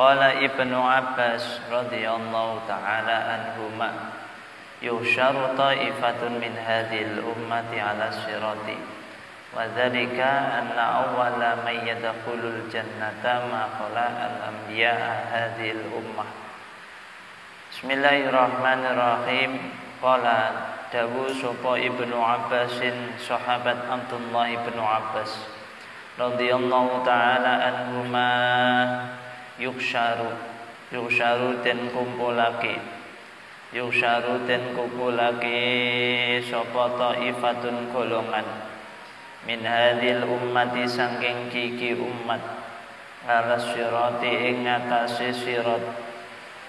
Qala Ibnu Abbas radhiyallahu ta'ala anhuma yusharu ta'ifatun min hadhil ummati 'ala sirati wa dzalika anna awwala man yadkhulul jannata ma qala al-anbiya hadhil ummah. Bismillahirrahmanirrahim. Qala dawu sapa Ibnu Abbasin sahabat Abdullah Ibnu Abbas radhiyallahu ta'ala anhuma yuksharu den kumpulake sapa taifatun golongan min hadhil ummati saking kiki umat ala sirati ing atase sirat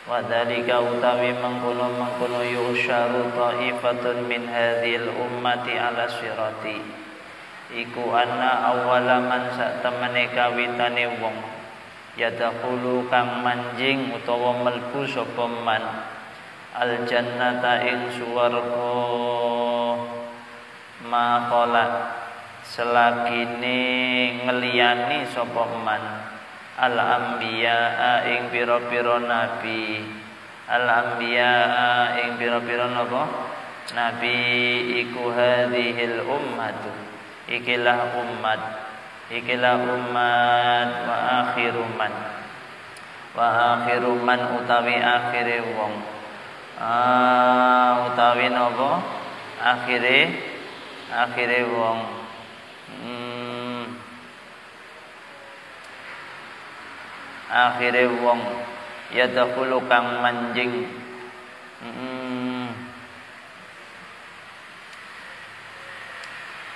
wa dzalika utawi mengkono yuksharu taifatun min hadhil ummati ala sirati iku anna awwala man satemene kawitane wong yadkhulu kang manjing utawa mlebu sapa man al jannata ing swarga maqala selagine ngeliyani sapa man al anbiya ing pira-pira nabi al anbiya ing pira-pira napa nabi iku hadhil ummatu ikilah umat wa akhiru man utawi akhire wong utawi napa akhire wong akhire wong yadkhulu kang manjing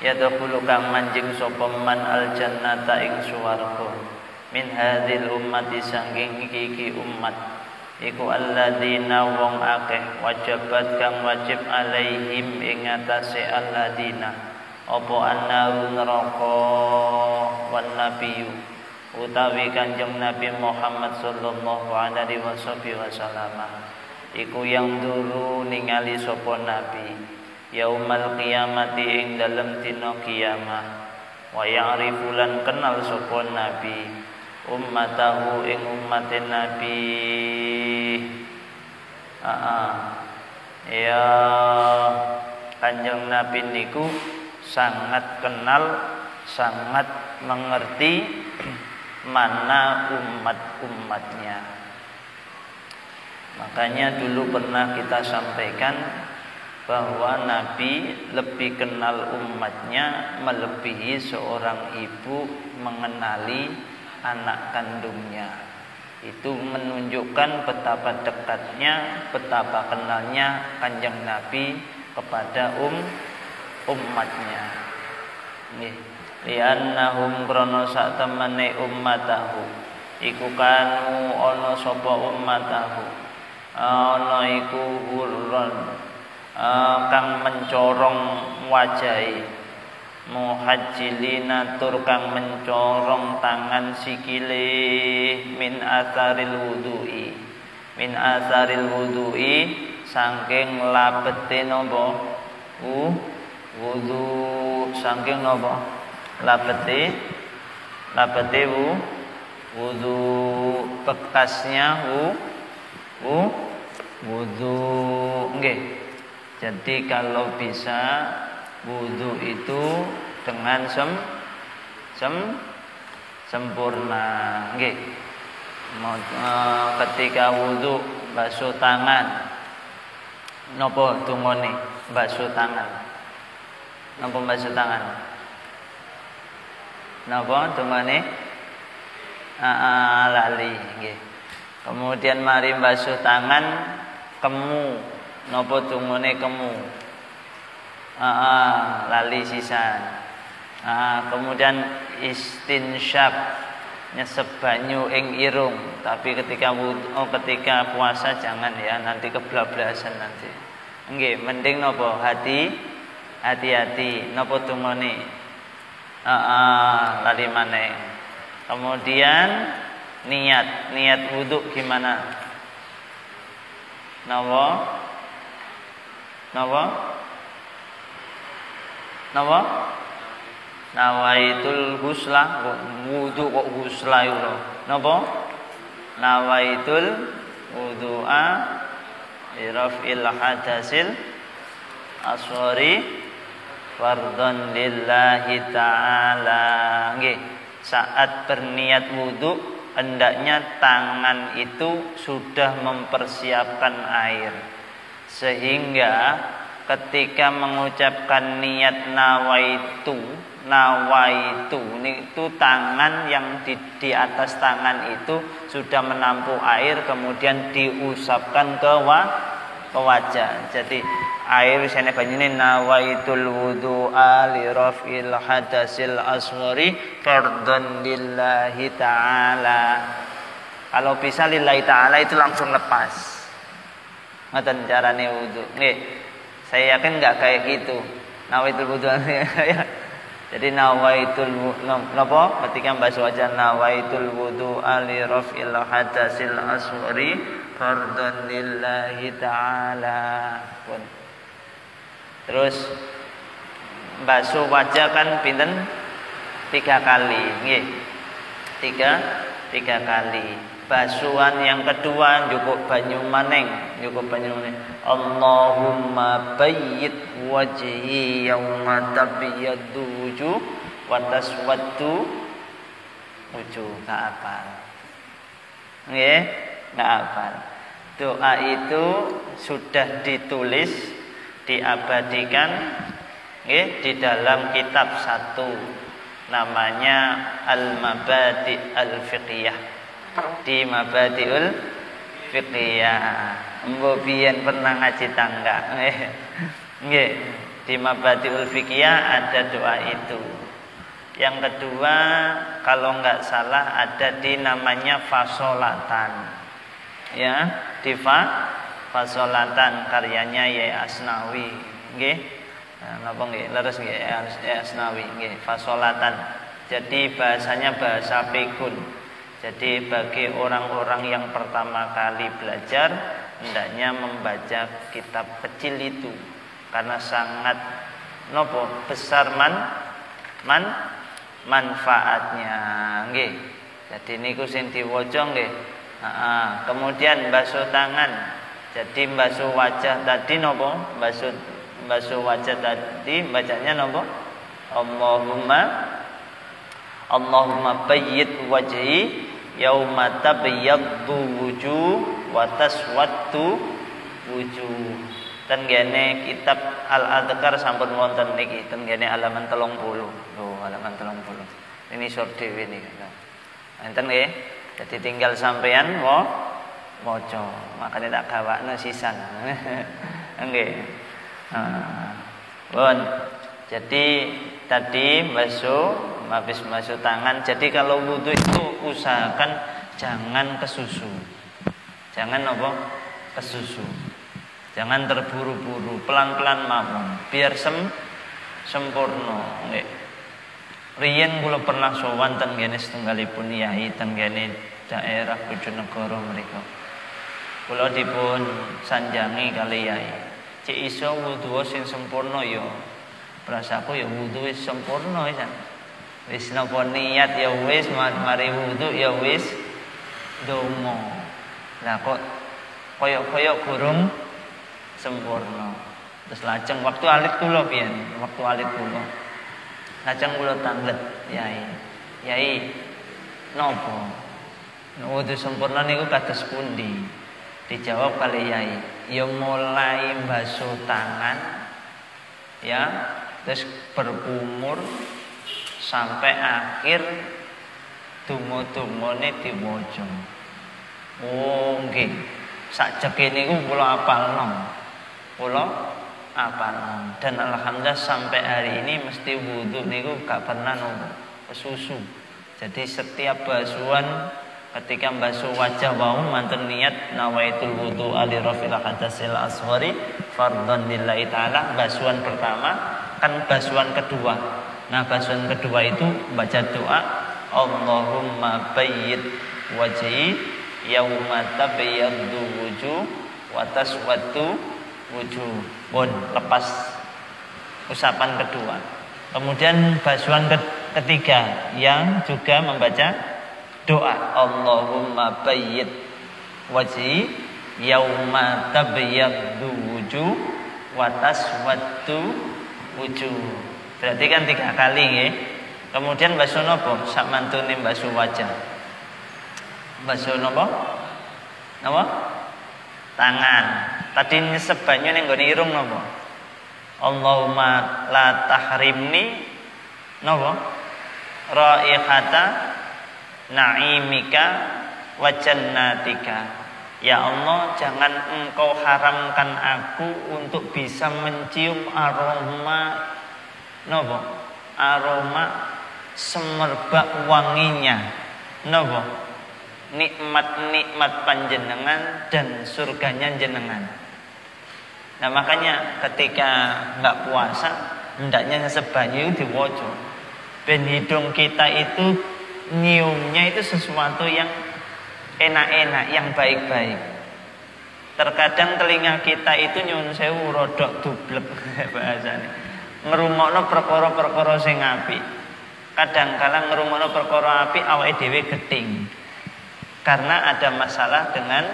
yadkhulu kang manjing sapa man al jannata ing swarga min hadzil ummati sanging iki umat iku alladzina wong akeh wajibat kang wajib alaihim ing atase alladzina apa annaru neraka wan nabiyyu utawi kanjeng Nabi Muhammad sallallahu alaihi wasallam iku yang dulu ningali sapa nabi yaumal qiyamati ing dalem dina kiamah wa ya'rifu lan kenal sapa nabi ummatahu ing ummate nabi ya kanjeng nabi niku sangat kenal sangat mengerti mana umat-umatnya. Makanya dulu pernah kita sampaikan bahwa Nabi lebih kenal umatnya melebihi seorang ibu mengenali anak kandungnya. Itu menunjukkan betapa dekatnya, betapa kenalnya kanjeng Nabi kepada umatnya. Liannahum krono sak temene ummatahu iku kanu ana sapa ummatahu ana iku hurron kang mencorong wajahi muhajjilina tur kang mencorong tangan sikile min asaril wudu'i saking labete napa wudu saking napa labete wudu bekasnya wudu nggih. Jadi kalau bisa wudu itu dengan sempurna nggih. Ketika wudu basuh tangan napa tungone basuh tangan napa basuh tangan napa tungane lali nggih. Kemudian mari basuh tangan kemu napa tungane kemu lali sisan. Kemudian istinsyaq nyesep banyu ing irung, tapi ketika ketika puasa jangan ya, nanti keblablasan nanti. Nggih, mending napa hati-hati napa tungane lali maneh. Kemudian niat wudu gimana? Nawaitul husla wudu kok husla itu napa? nawaitul wudu'a li raf'il hadasil asghari fardhon lillahi ta'ala. Nggih, saat berniat wudu hendaknya tangan itu sudah mempersiapkan air, sehingga ketika mengucapkan niat nawaitu itu tangan yang di atas tangan itu sudah menampung air, kemudian diusapkan ke wajah. Jadi air sene banyune nawaitul wudu'a li raf'il hadasil asghari fardhon lillahi ta'ala. Kalau bisa lillahi ta'ala itu langsung lepas. Ngoten carane wudu. Nggih. Saya yakin enggak kayak gitu. Nawaitul wudu'a ya. Jadi nawaitul napa ketika basuh wajah nawaitul wudu'a li raf'il hadasil asghari fardhon lillahi ta'ala. Pun. Terus basuh wajah kan pinten 3 kali, nggih. 3 kali. Basuhan yang kedua cukup banyu maneng, Allahumma bayyid wajhi yauma tabyaddu wujuh wa taswaddu wujuh. Enggak hafal. Nggih, enggak hafal. Doa itu sudah ditulis, diabadikan nggih di dalam kitab satu namanya Al-Mabadi' Al-Fiqhiyah. Di Mabadi'ul Fiqhiyah. Mbok biyen pernah ngaji tangga. Nggih, di Mabadi'ul Fiqhiyah ada doa itu. Yang kedua, kalau enggak salah ada di namanya fasolatan. Ya, di fasolatan karyanya Yai Asnawi. Nggih. Napa nggih? Leres nggih Yai Asnawi nggih, fasolatan. Jadi bahasanya bahasa pikun. Jadi bagi orang-orang yang pertama kali belajar hendaknya membaca kitab kecil itu karena sangat besar manfaatnya nggih. Jadi niku sing diwaca nggih. Kemudian basuh tangan. Jadi basuh wajah tadi basuh wajah tadi bacanya Allahumma bayyid wajhi yauma tabyaddu wujuh wa taswaddu wujuh. Ten gene kitab Al-Adhkar sampun wonten niki, ten gene halaman 30. Loh, halaman 30. Ini short dhewe niki. Enten nggih. Jadi tinggal sampean maca. Makane tak gawakno sisan. Nggih. Bon. Jadi tadi habis basuh tangan. Jadi kalau wudu itu usahakan jangan kesusu. Jangan kesusu. Jangan terburu-buru, pelan-pelan mawon. Biar sempurna. Nggih. Riyen kula pernah sowan ten kene setunggalipun yai ten kene daerah Bojonegoro mriku. Kula dipun sanjangi kali yai. Cek iso wudu sing sempurna ya. Prasaku ya wudu wis sempurna pisan. Wis napa niat ya wis, mari wudu ya wis donga. Lah kok koyok-koyok gurung sempurna. Terus lajeng waktu alit kula piyen? Waktu alit kula. Lajeng kula tanglet, Yai, napa? Wudu sempurna niku kados pundi? Dijawab kali Yai, ya mulai basuh tangan ya, terus berkumur sampai akhir donga-dongane diwaca. Oh nggih. Sakjeke niku kula apalno. Dan alhamdulillah sampai hari ini mesti wudu niku gak pernah kesusu. Jadi setiap basuhan ketika basuh wajah wau manten niat nawaitul wudu ali rafil hadasil asghari fardhon lillahi ta'ala. Basuhan pertama kan basuhan kedua. Nah, basuhan kedua itu baca doa Allahumma bayyid wajhi yauma tabyaddu wujuh wa taswaddu wujuh. Pun lepas usapan kedua. Kemudian basuhan ketiga yang juga membaca doa Allahumma bayyid wajhi yauma tabyaddu wujuh wa taswaddu wujuh. Berarti kan 3 kali nggih. Kemudian basuh napa? Sak mantune basuh wajah. Basuh napa? Napa? Tangan. Tadi nyesep banyu ning nggone irung napa? Allahumma la tahrimni napa? Raihata na'imika wa jannatika. Ya Allah, jangan Engkau haramkan aku untuk bisa mencium aroma napa? Aroma semerbak wanginya napa? Nikmat-nikmat panjenengan dan surganya jenengan. Nah makanya ketika enggak puasa hendaknya ngesep banyu diwaca. Ben hidung kita itu nyiumnya itu sesuatu yang enak-enak, yang baik-baik. Terkadang telinga kita itu nyuwun sewu rodok dublek bahasane. Ngrungokno perkara-perkara sing apik. Kadang-kala ngrungokno perkara apik awake dhewe gething. Karena ada masalah dengan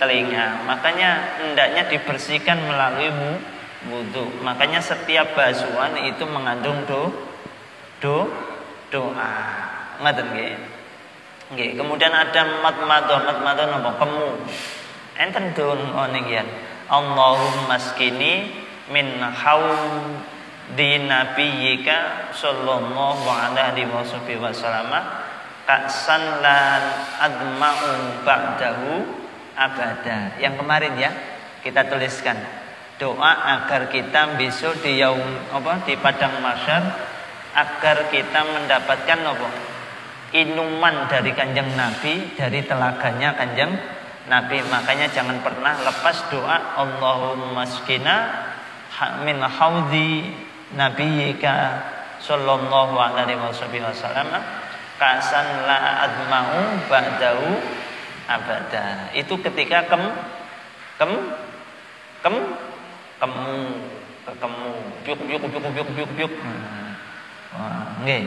telinga. Makanya hendaknya dibersihkan melalui wudu. Makanya setiap basuhan itu mengandung doa. Ngoten nggih. Nggih, kemudian ada madmadah napa? Kemu. Enten donga niki. Allahumma askini min haudi nabiyyika sallallahu alaihi wasallam ka'san lan adma'u ba'dahu abada. Yang kemarin ya kita tuliskan doa agar kita besok di yaum di padang mahsyar agar kita mendapatkan inuman dari Kanjeng Nabi, dari telaganya Kanjeng Nabi. Makanya jangan pernah lepas doa Allahumma askina min haudi nabiyyika sallallahu alaihi wasallam kasan la adma'u ba'dahu abada. Itu ketika kemu biuk. Wah, nggih.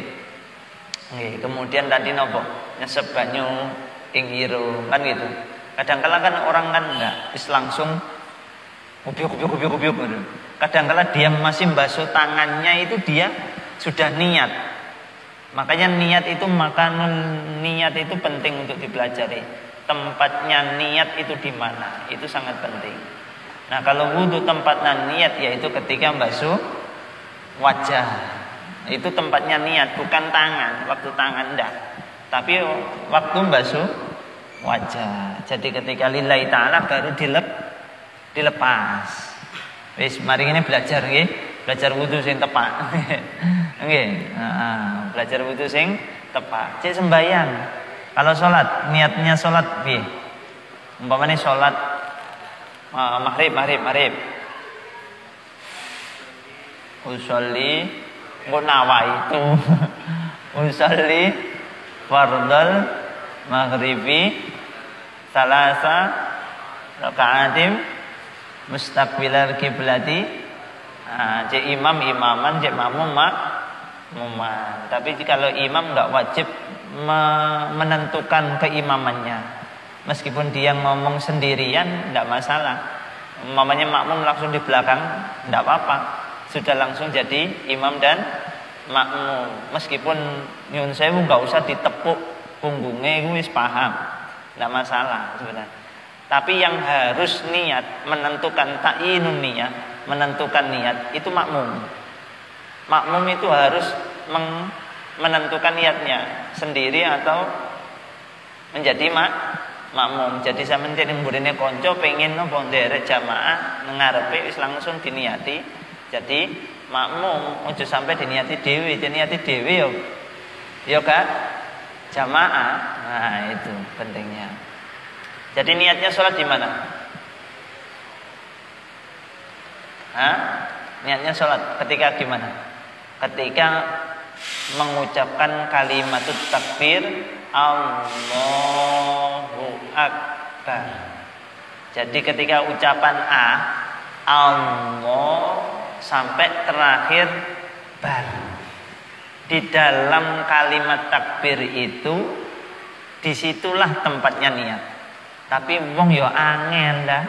Kemudian tadi nopo nyesep banyu ing irung kan gitu. Kadang-kala kan orang kan enggak langsung biuk. Kadang-kala dia masih basuh tangannya itu dia sudah niat. Makanya niat itu penting untuk dipelajari. Tempatnya niat itu di mana? Itu sangat penting. Nah, kalau wudu tempatnya niat yaitu ketika basuh wajah. Itu tempatnya niat, bukan tangan. Waktu tangan enggak. Tapi waktu basuh wajah. Jadi ketika lillahi ta'ala baru dilepas. Wis mari ini belajar nggih. Belajar wudu sing tepat. Nggih. Belajar wudu sing tepat. Cek sembahyang. Kalau salat, niatnya salat piye? Umpamane salat maghrib. Usolli munawa itu. Usolli fardal maghribi salasa rakaatim mustaqbilal kiblati. Cek imaman, cek makmuman. Tapi kalau imam enggak wajib menentukan keimamannya. Meskipun dia ngomong sendirian enggak masalah. Umpamanya makmum langsung di belakang enggak apa-apa. Sudah langsung jadi imam dan makmum. Meskipun nyun sewu enggak usah ditepuk punggungnya, wis paham. Enggak masalah sebenarnya. Tapi yang harus niat menentukan ta'yinun niyah, menentukan niat itu makmum. Makmum itu harus menentukan niatnya sendiri atau menjadi makmum. Jadi saya menjadi mburine kanca pengen napa nderek jamaah ngarepe wis langsung diniati. Jadi makmum ojo sampai diniati dhewe, diniati dhewe yo gak jamaah. Nah, itu pentingnya. Jadi niatnya sholat di mana? Niatnya sholat ketika gimana? Ketika mengucapkan kalimat takbir Allahu Akbar. Jadi ketika ucapan Allah sampai terakhir bar. Di dalam kalimat takbir itu disitulah tempatnya niat. Tapi wong yo angel dah.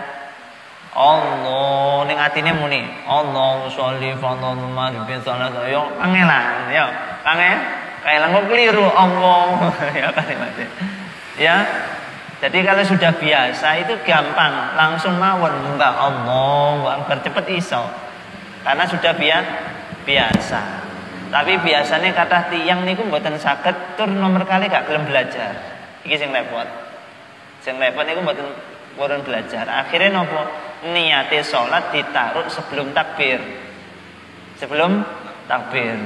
Allah ning atine muni Allah sholli fadhumma bi salat yo angelan yo angel kayak kok keliru Allah ya kalimatnya ya. Jadi kalau sudah biasa itu gampang langsung mawon enggak Allah Akbar cepet iso karena sudah biasa. Tapi biasanya kata tiyang niku mboten saged tur nomor kali gak gelem belajar. Iki sing repot. Sing repot niku mboten purun belajar. Akhirnya nopo? Niate salat ditaruh sebelum takbir. Sebelum takbir.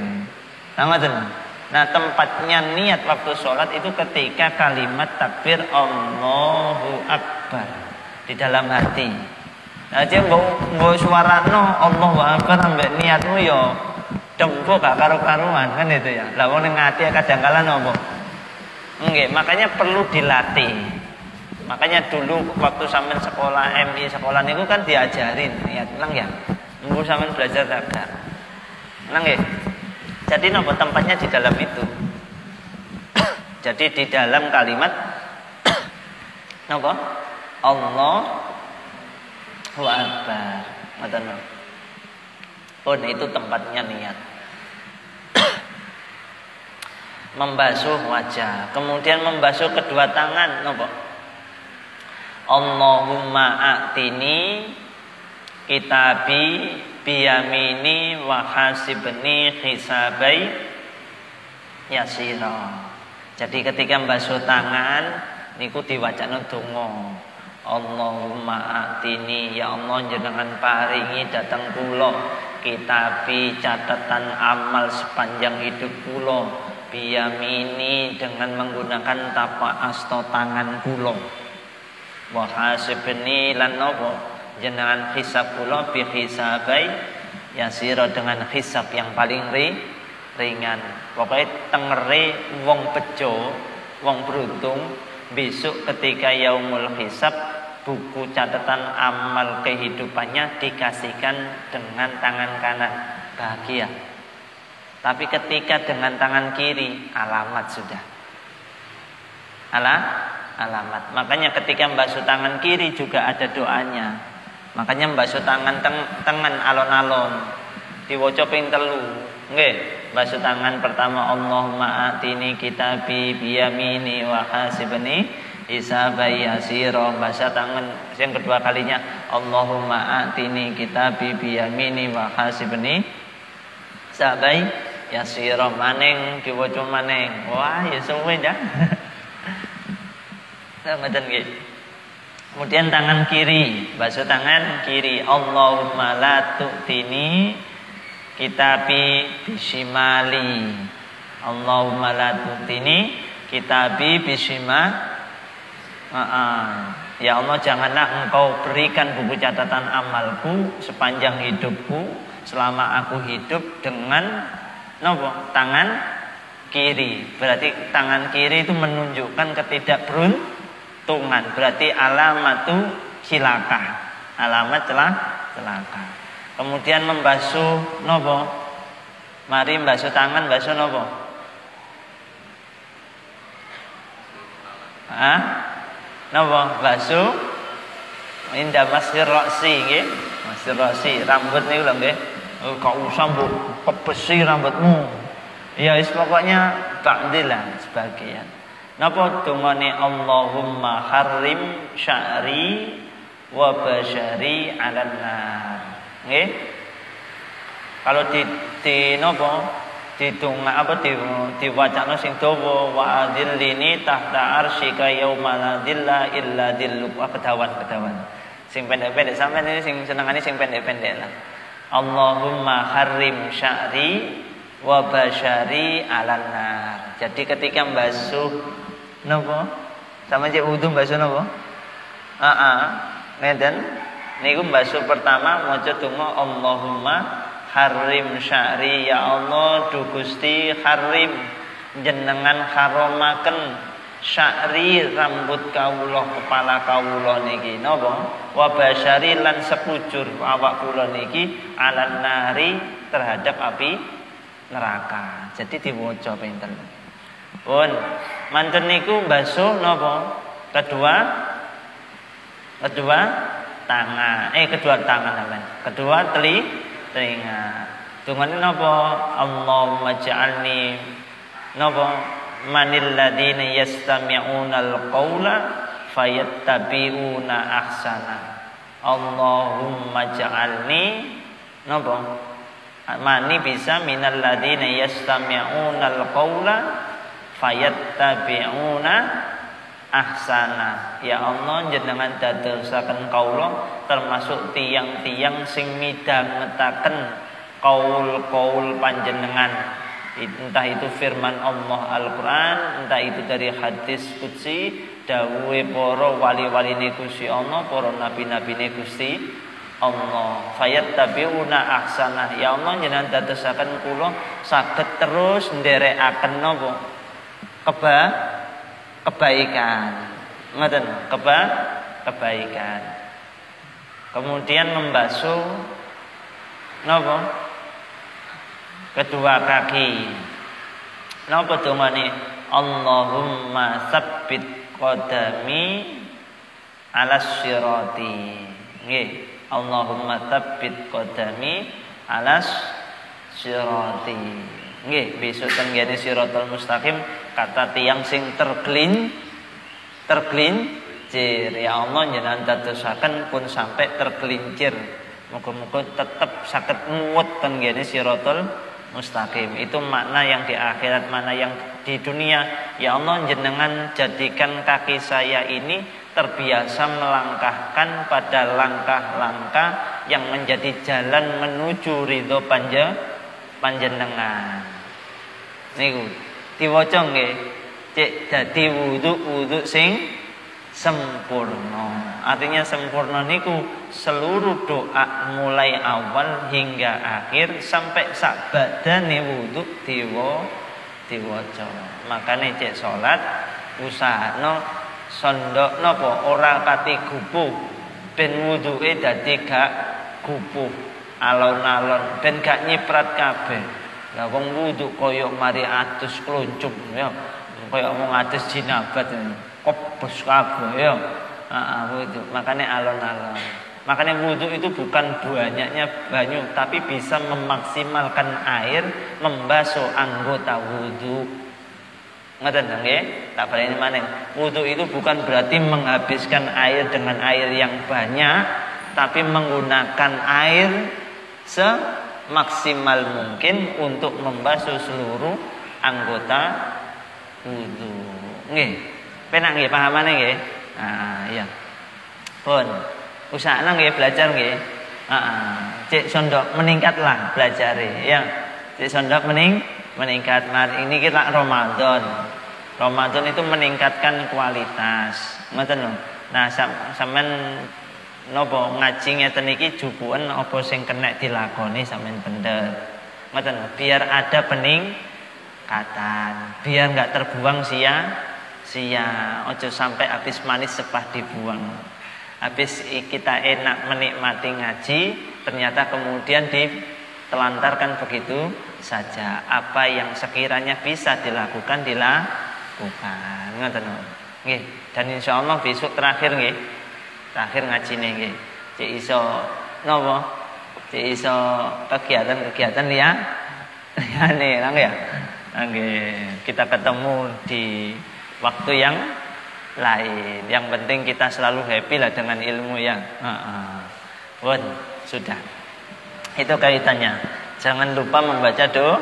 Nah, tempatnya niat waktu salat itu ketika kalimat takbir Allahu Akbar di dalam hati. Nah, dia mbok suarano Allahu Akbar ambek niatmu yo dempo gak karo-karuan kan itu ya. Lah wong ning ati kadang-kala nopo? Nggih, makanya perlu dilatih. Makanya dulu waktu sampean sekolah MI sekolah niku kan diajarin niat nang ya. Mengko sampean belajar takbir. Nang nggih. Jadi nopo tempatnya di dalam itu. Jadi di dalam kalimat nopo? Allahu Akbar. Ngoten. Oh, itu tempatnya niat. Membasuh wajah, kemudian membasuh kedua tangan nopo? Allahumma a'tini kitabi biyamini wa hasibni hisabai yasira. Jadi ketika membasuh tangan niku diwacana donga. Allahumma a'tini ya Allah jenengan paringi dhateng kula kitabi catatan amal sepanjang hidup kula biyamini dengan menggunakan tapak asta tangan kula. Wa hasibni lan napa jenengan hisab kula bi hisabai yasira dengan hisab yang paling ringan. Pokoke tengere wong bejo, wong beruntung besok ketika yaumul hisab buku catatan amal kehidupannya dikasihkan dengan tangan kanan, bahagia. Tapi ketika dengan tangan kiri alamat sudah. Alamat. Makanya ketika membasuh tangan kiri juga ada doanya. Makanya membasuh tangan tangan alon-alon diwaca ping 3. Nggih, basuh tangan pertama Allahumma atini kitabi biyamini wa hasibni hisabai yasira. Basuh tangan yang kedua kalinya Allahumma atini kitabi biyamini wa hasibni hisabai yasira. Maneng diwaca maneng. Wah, ya suwe dah. Kemudian tangan kiri, basuh tangan kiri Allahumma la tu'tini kitabi bisimali. Allahumma la tu'tini kitabi Ya Allah janganlah engkau berikan buku catatan amalku sepanjang hidupku selama aku hidup dengan tangan kiri. Berarti tangan kiri itu menunjukkan ketidakberuntungan. Berarti alamatu cilaka. Alamat celaka. Kemudian membasuh nopo? Mari membasuh tangan, basuh nopo? Nopo? Basuh indah masir roksi nggih. Masir roksi, rambut niku lho nggih. Kok usah mbok pepesi rambutmu. Ya wis pokoknya ba'dilah sebagian. Napa dungane Allahumma harrim sya'ri wa basyari 'alan nar. Nggih. Kalau di napa didonga apa diwacana sing dawa wa adillini tahta arsyika yauma la dilla illa dilluk kedawan. Sing pendek-pendek sampean ini sing senengane sing pendek-pendek lah. Allahumma harrim sya'ri wa basyari 'alan nar. Jadi ketika membasuh napa? Sama aja wudu mbasuh napa? Ngeten. Niku mbasuh pertama maca donga Allahumma harrim sya'ri ya Allah du Gusti harrim jenengan haramaken sya'ri rambut kawula kepala kawula niki napa? Wa basyari lan sekujur awak kula niki 'alan nari terhadap api neraka. Jadi diwaca pinten. Pun mantun niku basuh napa? Kedua tangan. Kedua tangan sampean. Kedua telinga. Tungane napa? Allahumma ja'alni napa? Manil ladina yastami'unal qawla fayattabi'una ahsana. Allahumma ja'alni napa? Mani bisa minal ladina yastami'unal qawla fayattabi'una ahsana. Ya Allah, jenengan dadosaken kaula termasuk tiang-tiang sing midhangetaken kaul-kaul panjenengan. Entah itu firman Allah Al-Quran, entah itu dari hadis qudsi, dawuhe para wali-waline Gusti Allah, para nabi-nabine Gusti Allah. Fayattabi'una ahsana. Ya Allah, jenengan dadosaken kula saged terus nderekaken napa? Kebaikan. Ngoten, kebaikan. Kemudian membasuh napa? Kedua kaki. Napa dongane? Allahumma tsabbit qadami 'alas sirati. Nggih, Allahumma tsabbit qadami 'alas sirati. Nggih, besok tenggene siratal mustaqim kata tiang sing tergelincir. Ya Allah, jenengan dadosaken pun sampai tergelincir. Moga-moga tetap saged muwet tenggene siratal mustaqim. Itu makna yang di akhirat, makna yang di dunia. Ya Allah, jenengan jadikan kaki saya ini terbiasa melangkahkan pada langkah-langkah yang menjadi jalan menuju ridho panjenengan. Niku diwaca nggih, cek dadi wudu sing sempurna. Artinya sempurna niku seluruh doa mulai awal hingga akhir sampai sak badane wudu diwaca. Makane cek salat usahano sondok napa ora pati gupuh ben wuduke dadi gak gupuh alon-alon ben gak nyiprat kabeh. Lah wong wudu kaya mari atus kluncuk ya, kaya wong atus jinabat kopos kabeh ya. Wudu. Makanya alon-alon. Makanya wudu itu bukan banyaknya banyu, tapi bisa memaksimalkan air membasuh anggota wudu. Ngoten nggih? Tak baleni maneh. Wudu itu bukan berarti menghabiskan air dengan air yang banyak, tapi menggunakan air semaksimal mungkin untuk membasuh seluruh anggota wudu. Nggih. Penak nggih pahamane nggih? Iya. Pun usahana nggih belajar nggih. Cek sondok meningkatlah belajare ya. Cek sondok meningkat. Mari ini kita Ramadan. Ramadan itu meningkatkan kualitas. Ngoten lho. Nah, sampean napa ngaji ngeten iki jupuken apa sing kena dilakoni sampean bener. Ngoten lho, biar ada peningkatan, biar enggak terbuang sia-sia. Ojo sampai habis manis sepah dibuang. Habis kita enak menikmati ngaji, ternyata kemudian ditelantarkan begitu saja. Apa yang sekiranya bisa dilakukan ngoten nggih. Dan insyaallah besok terakhir nggih. Terakhir ngajine nggih. Cek iso napa? Cek iso kegiatan-kegiatan liyane nggih ya. Nggih, kita ketemu di waktu yang lain. Yang penting kita selalu happy lah dengan ilmu ya. Sudah. Itu kaitannya. Jangan lupa membaca doa.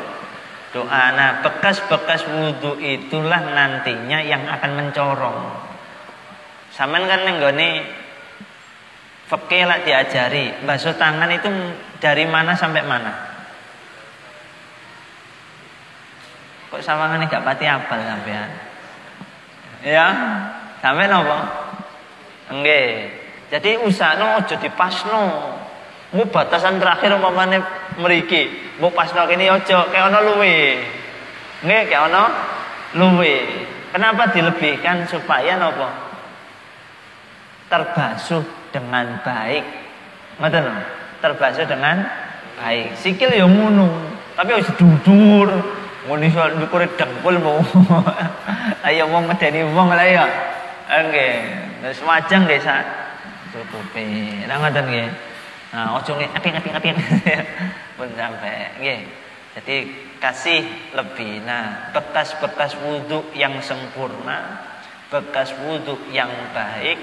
Nah, bekas-bekas wudu itulah nantinya yang akan mencorong. Sampeyan kan nenggone fikih lak diajari, basuh tangan itu dari mana sampai mana? Kok sawangane gak pati apal sampean? Ya, sampe napa? Nggih. Jadi usahane aja dipasno. Mu batasan terakhir umpamane mriki, mbok pasno kene aja, kaya ana luwe. Nggih, kaya ana luwe. Kenapa dilebihkan supaya napa? Terbasuh dengan baik. Ngoten lho, terbasuh dengan baik. Sikil ya ngono, tapi wis dudur. Mun iso ndukure dengkul mau. Ayo wong medeni wong lah ya. Nggih. Wis wajang nggih sak cukupi. Lah ngoten nggih. Nah, ojo ngeping-ngeping pun sampai nggih. Jadi kasih lebih. Nah, bekas-bekas wudu yang sempurna, bekas wudu yang baik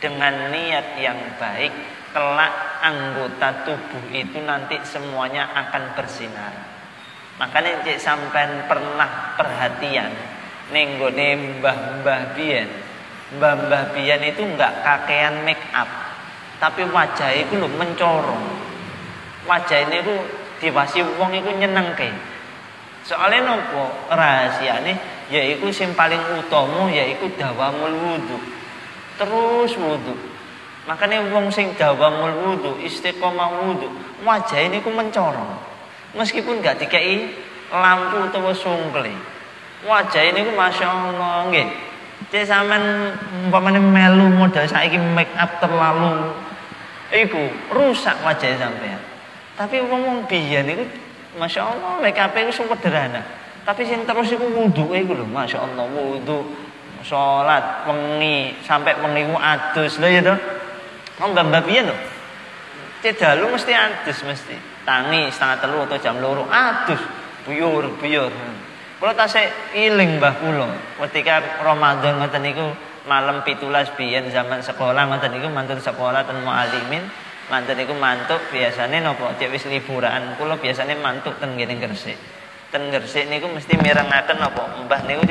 dengan niat yang baik, kelak anggota tubuh itu nanti semuanya akan bersinar. Makanya cek sampean pernah perhatian ning nggone mbah-mbah biyen. Mbah-mbah biyen itu enggak kakean make up, tapi wajah iku lho mencorong. Wajah ini ku diwasi wong iku nyenengke. Soale nopo? Rahasiane yaiku sing paling utama yaiku dawamul wudu. Terus wudu. Makanya wong sing dawamul wudu, istiqomah wudu, wajah ini ku mencorong. Meskipun gak dikei lampu utawa sungkle. Wajah ini ku Masya Allah nggih. Cek sampean umpamane melu modal saiki make up terlalu iku rusak wajah sampean. Tapi wong biyen niku Masya Allah make up iku sederhana. Tapi sing terus iku wuduke iku lho Masya Allah wudu salat wengi sampai wengi ku adus lho ya to. Wong mbah biyen lho. Cek dalu mesti adus mesti. Tangi setengah 3 atau jam 2 adus buyur. Kula tasih iling mbah kula ketika Ramadan ngoten niku malam 17 biyen zaman sekolah ngoten niku mantun sekolah ten mualimin mantun niku mantuk biasane napa cek wis liburan kula biasane mantuk ten ngene Gresik. Ten Gresik niku mesti mirengaken napa mbah niku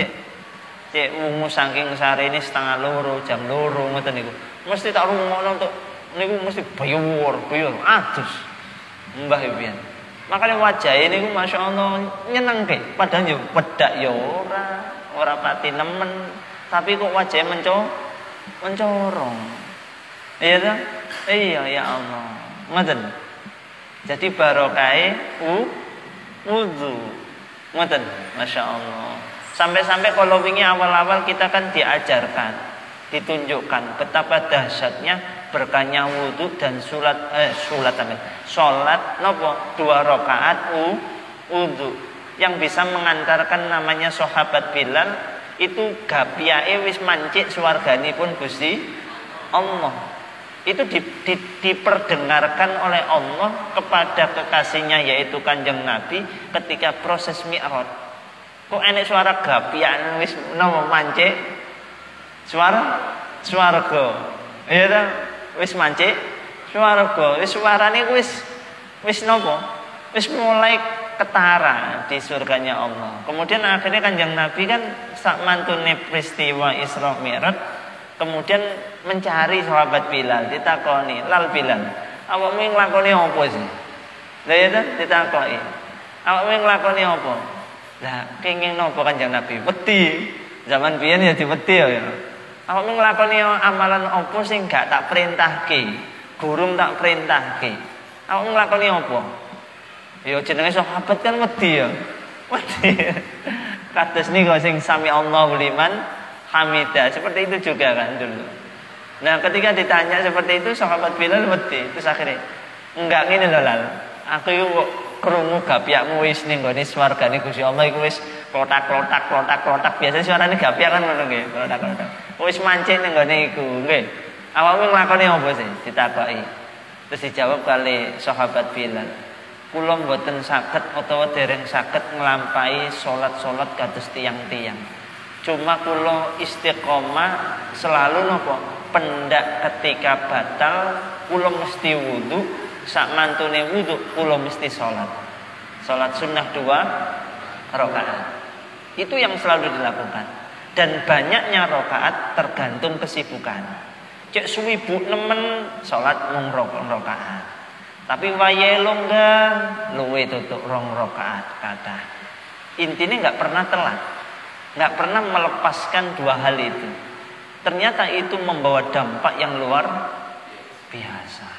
cek wungu saking sarene setengah 2 jam 2 ngoten niku. Mesti tak rungokno untuk niku mesti buyur adus. Mbah pian. Makanya wajah ini ku Masya Allah nyenengke. Padahal yo pedak yo ora pati nemen, tapi kok wajahnya mencorong. Iya ta? Iya ya Allah. Ngoten. Jadi barokahe wudu. Ngoten, Masya Allah. Sampai-sampai kalau wingi awal-awal kita kan diajarkan, ditunjukkan betapa dahsyatnya berkahnya wudu dan sholat nopo 2 rakaat wudu yang bisa mengantarkan namanya sahabat Bilal itu gapiake wis mancik swarganipun Gusti Allah. Itu diperdengarkan oleh Allah kepada kekasihnya yaitu Kanjeng Nabi ketika proses Mi'raj. Kok enek suara gapian wis nopo mancik swarga. Iya ta? Wis mancik swarga. Wis suarane wis napa? Wis mulai ketara di surganya Allah. Kemudian akhirnya Kanjeng Nabi kan sak mantune peristiwa Isra Mi'raj kemudian mencari sahabat Bilal, ditakoni, "Lal Bilal, awakmu nglakoni apa sih?" Lah ya ta ditakoki. "Awakmu nglakoni apa?" Lah kenging napa Kanjeng Nabi? Wedi. Zaman biyen ya diwedi ya. Awakmu nglakoni amalan apa sing gak tak perintahke, gurung tak perintahke. Awakmu nglakoni apa? Ya jenenge sahabat kan wedi ya. Wedi. Kados niku sing sami Allahu liman hamidah. Seperti itu juga kan dulu. Nah, ketika ditanya seperti itu sahabat Bilal wedi. Terus akhirnya enggak ngene lho Lal. Aku yo kok krungu gapiakmu wis ning gone swargane Gusti Allah iku wis klotak. Biasane suarane gapiak kan ngono nggih, klotak. Wis mancing ning gone iku, nggih. Awakmu nglakoni apa sih? Ditakoki. Terus dijawab kali sahabat Bilal. Kula mboten saged utawa dereng saged nglampahi salat-salat kados tiyang-tiyang. Cuma kula istiqomah selalu napa? Pendak ketika batal kula mesti wudu, sak mantune wudu kula mesti salat. Salat sunnah 2 rakaat. Itu yang selalu dilakukan. Dan banyaknya rakaat tergantung kesibukan. Cek suwibu nemen salat mung rakaat. Tapi wayahe longgar luwe tutuk 2 rakaat kathah. Intinya enggak pernah telat. Enggak pernah melepaskan 2 hal itu. Ternyata itu membawa dampak yang luar biasa.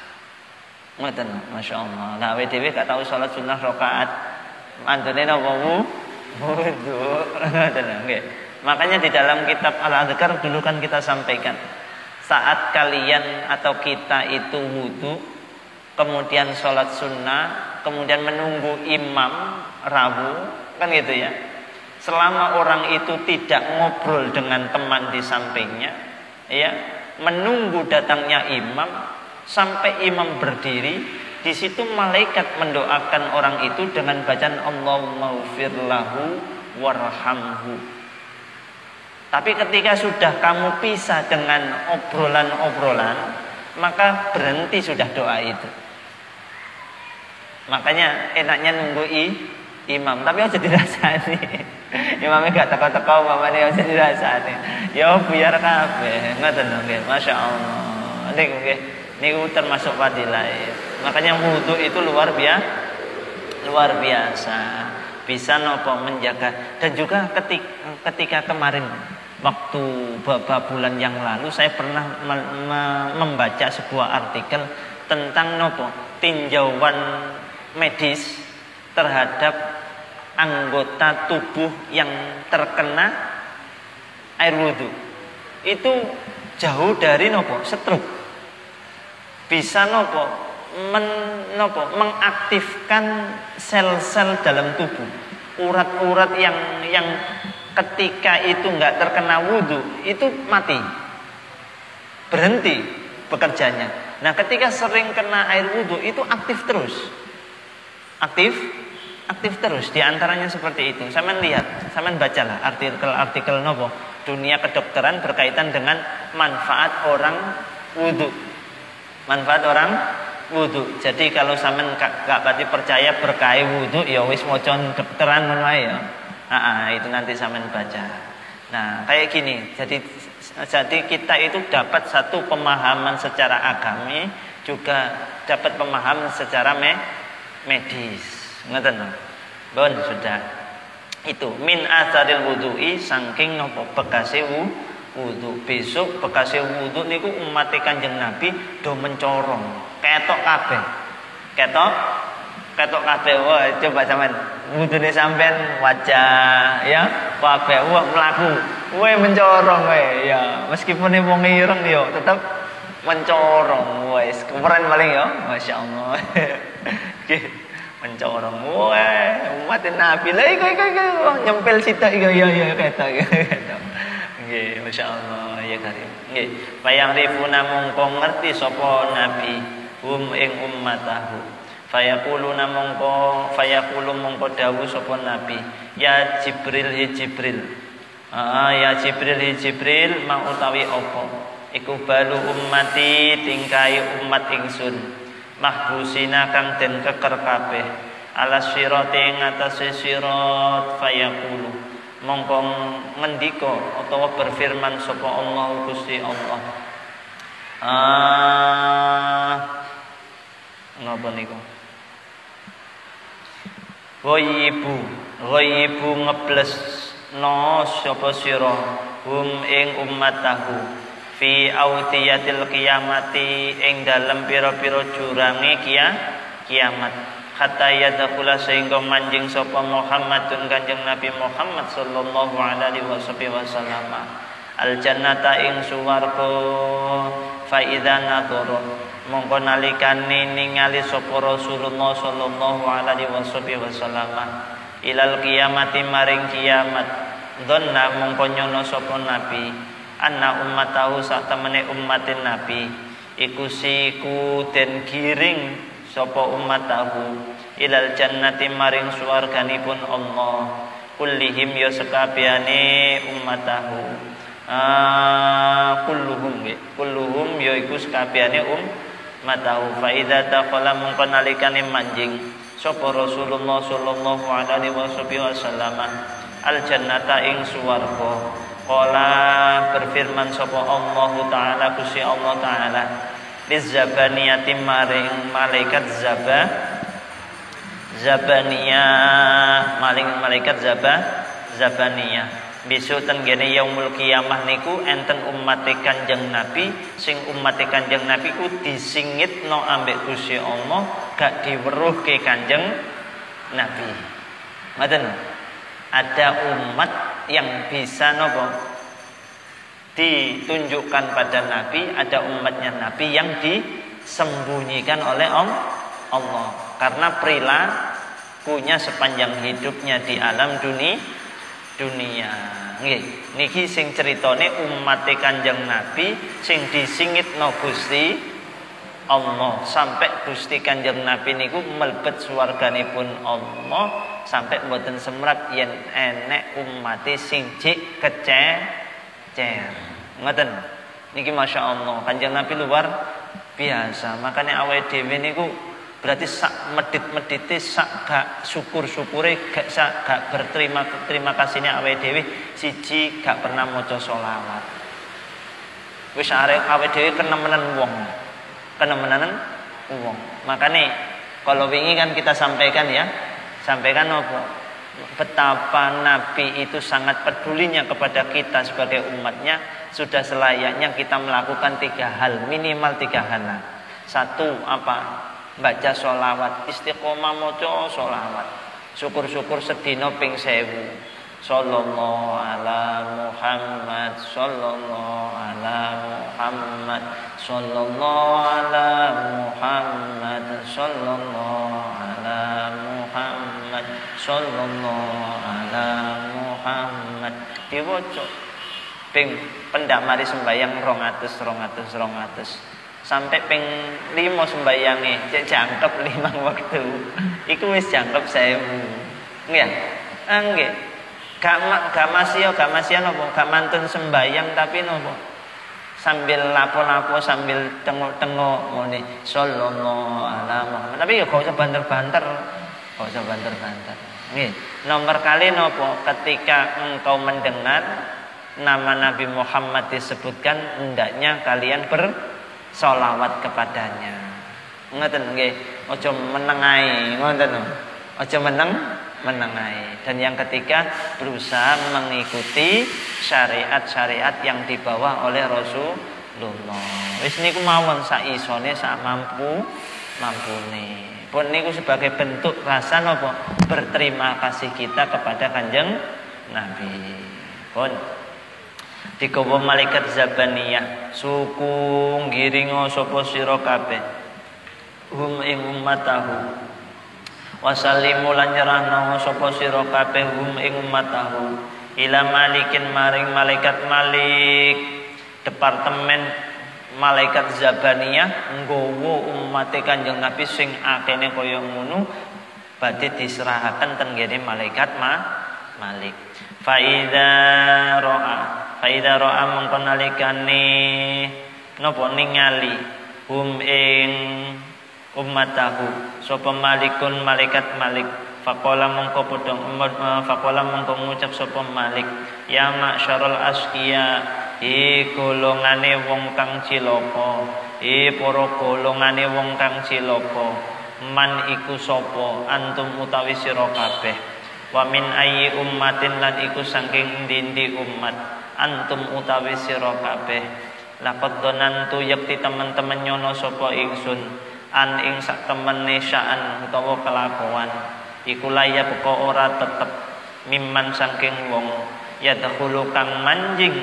Ngoten, Masya Allah. Nah, WDW gak tahu salat sunnah rakaat. Mantune napa wudu. Nggih. Makanya di dalam kitab Al-Adhkar dulu kan kita sampaikan saat kalian atau kita itu wudu, kemudian sholat sunnah, kemudian menunggu imam rawu, kan gitu ya. selama orang itu tidak ngobrol dengan teman di sampingnya, ya, menunggu datangnya imam sampai imam berdiri, di situ malaikat mendoakan orang itu dengan bacaan Allahumma ghfir lahu warhamhu. Tapi ketika sudah kamu pisah dengan obrolan-obrolan, maka berhenti sudah doa itu. Makanya enaknya nunggu imam, tapi aja dirasani. Imamnya gak teko-teko, mamane aja dirasani. Ya biar kabeh, ngoten nggih. Masyaallah. Niku termasuk fadilah. Makanya wudu itu luar biasa. Bisa nopo menjaga. Dan juga ketika kemarin waktu beberapa bulan yang lalu saya pernah membaca sebuah artikel tentang nopo tinjauan medis terhadap anggota tubuh yang terkena air wudhu. Itu jauh dari nopo stroke. Bisa mengaktifkan sel-sel dalam tubuh, urat-urat yang ketika itu nggak terkena wudhu itu mati, berhenti bekerjanya. Nah ketika sering kena air wudhu itu aktif terus, aktif terus. Di antaranya seperti itu. Sampean lihat, sampean bacalah artikel nopo dunia kedokteran berkaitan dengan manfaat orang wudhu. Manfaat orang wudhu. Jadi kalau sampean gak pati percaya berkah wudhu, ya wis maca kedokteran ngono ae ya. Itu nanti sampean baca. Nah, kayak gini. Jadi kita itu dapat satu pemahaman secara agami, juga dapat pemahaman secara medis. Ngoten lho. Bon, sudah. Itu min atharil wudu'i saking nopo bekase wudhu. Besok bekase wudhu niku umat Kanjeng Nabi do mencorong, ketok kabeh. Ketok kabeh. Wah, coba sampean wudune sampean wajah ya, kabeh wah mlaku. Weh mencorong weh ya. Meskipun wong ireng yo tetap mencorong. Wes keren paling yo. Masyaallah. Nggih, mencorong. Weh, umat Nabi. Lah iku nyempel sithik ya ketok. Nggih, masyaallah ya karim. Nggih, bayang rifuna mongko ngerti sapa nabi hum ing ummatahu. Fayaqulu mongko dawuh sapa nabi, ya Jibril hi Jibril. Ya Jibril mau utawi apa? Iku balu ummati tingkai umat ingsun. Mahbusina kang den keker kabeh. Alas sirati ing atase sirat fayaqulu mongko ngendika utawa berfirman sapa Allah Gusti Allah. Napa niku? Ghaibu ngebles no sapa sira hum ing ummatahu fi autiyatil qiyamati ing dalem pira-pira jurange kiamat. Hatta yadkhula sehingga manjing sapa Muhammadun Kanjeng Nabi Muhammad sallallahu alaihi wasallam al jannata ing suwarga fa idza nadhara mongko nalikane ningali sapa Rasulullah sallallahu alaihi wasallam ilal kiamati maring kiamat dhanna mongko nyono sapa Nabi anna ummatahu sak temene umatin Nabi iku siku den giring sapa ummatahu ilal jannati maring swarganipun Allah kullihim ya sekabehane ummatahu kulluhum ya iku sekabehane ummatahu fa idza taqala mongko nalikane manjing sapa Rasulullah sallallahu alaihi wasallam al jannata ing swarga qala berfirman sapa Allah taala Gusti Allah taala lizabaniyati maring malaikat zabaniyah maring malaikat zabaniyah besok tenggene yaumul kiamah niku enten umat Kanjeng Nabi sing umat Kanjeng Nabi ku disingitno ambek Gusti Allah gak diweruhke Kanjeng Nabi. Ngoten. Ada umat yang bisa napa ditunjukkan pada Nabi, ada umatnya Nabi yang disembunyikan oleh Allah karena perilakunya sepanjang hidupnya di alam dunia. Nggih, niki sing critane umate Kanjeng Nabi sing disingitno Gusti Allah sampai Gusti Kanjeng Nabi niku mlebet swarganipun Allah sampai mboten semrat yen enek umate sing jik kececer. Ngoten. Niki Masya Allah Kanjeng Nabi luar biasa. Makanya awake dhewe niku berarti sak medit-medite sak gak syukur-syukure gak berterima kasihnya awake dhewe siji gak pernah maca selawat. Wis arek awake dhewe kenemenan wong. Makanya kalau wingi kan kita sampaikan apa? Betapa Nabi itu sangat pedulinya kepada kita sebagai umatnya. Sudah selayaknya kita melakukan 3 hal, minimal 3 hal. 1 apa? Baca sholawat, istiqomah maca sholawat. Syukur-syukur sedina ping 1000. Sallallahu ala Muhammad, sallallahu ala Muhammad, sallallahu ala Muhammad, sallallahu ala Muhammad, sallallahu ala Muhammad. Diwaca ping pendak mari sembayang 200 sampai ping 5 sembayange cek jangkep 5 waktu iku wis jangkep 1000 nggih nggih gak masih napa gak mantun sembayang tapi napa sambil lapo-lapo sambil tengok-tengok ngene sallallahu alaihi wasallam tapi ya gak usah banter-banter nggih nomor kali napa ketika engkau mendengar nama Nabi Muhammad disebutkan hendaknya kalian bersolawat kepadanya. Ngoten nggih, aja menengai, ngoten. Aja menengai. Dan yang ketiga, berusaha mengikuti syariat-syariat yang dibawa oleh Rasulullah. Wis niku mawon sak isone sak mampune. Pun niku sebagai bentuk rasa napa? Berterima kasih kita kepada Kanjeng Nabi. Pun dikawa malaikat Zabaniyah suku ngiringa sapa sira kabeh hum ing ummatahu wasallimu lan nyerahna sapa sira kabeh hum ing ummatahu ila malikin maring malaikat Malik departemen malaikat Zabaniyah nggawa umate Kanjeng Nabi sing akene kaya ngono badhe diserahaken ten ngene malaikat Malik faida ro'a mongko nalikane napa ningali hum ing ummatahu sapa malikun malaikat Malik faqala mongko ngucap sapa Malik ya ma'syarul asqiya golongane wong kang cilaka para golongane wong kang cilaka man iku sapa antum utawi sira kabeh wa min ayyi ummatin lan iku saking ndi umat antum utawi sira kabeh laqad donantu yakti teman-teman nyono sapa ingsun an ing sak temene sya'an utawa kelakuan iku laya beka ora tetep mimman saking wong ya dakhulu kang manjing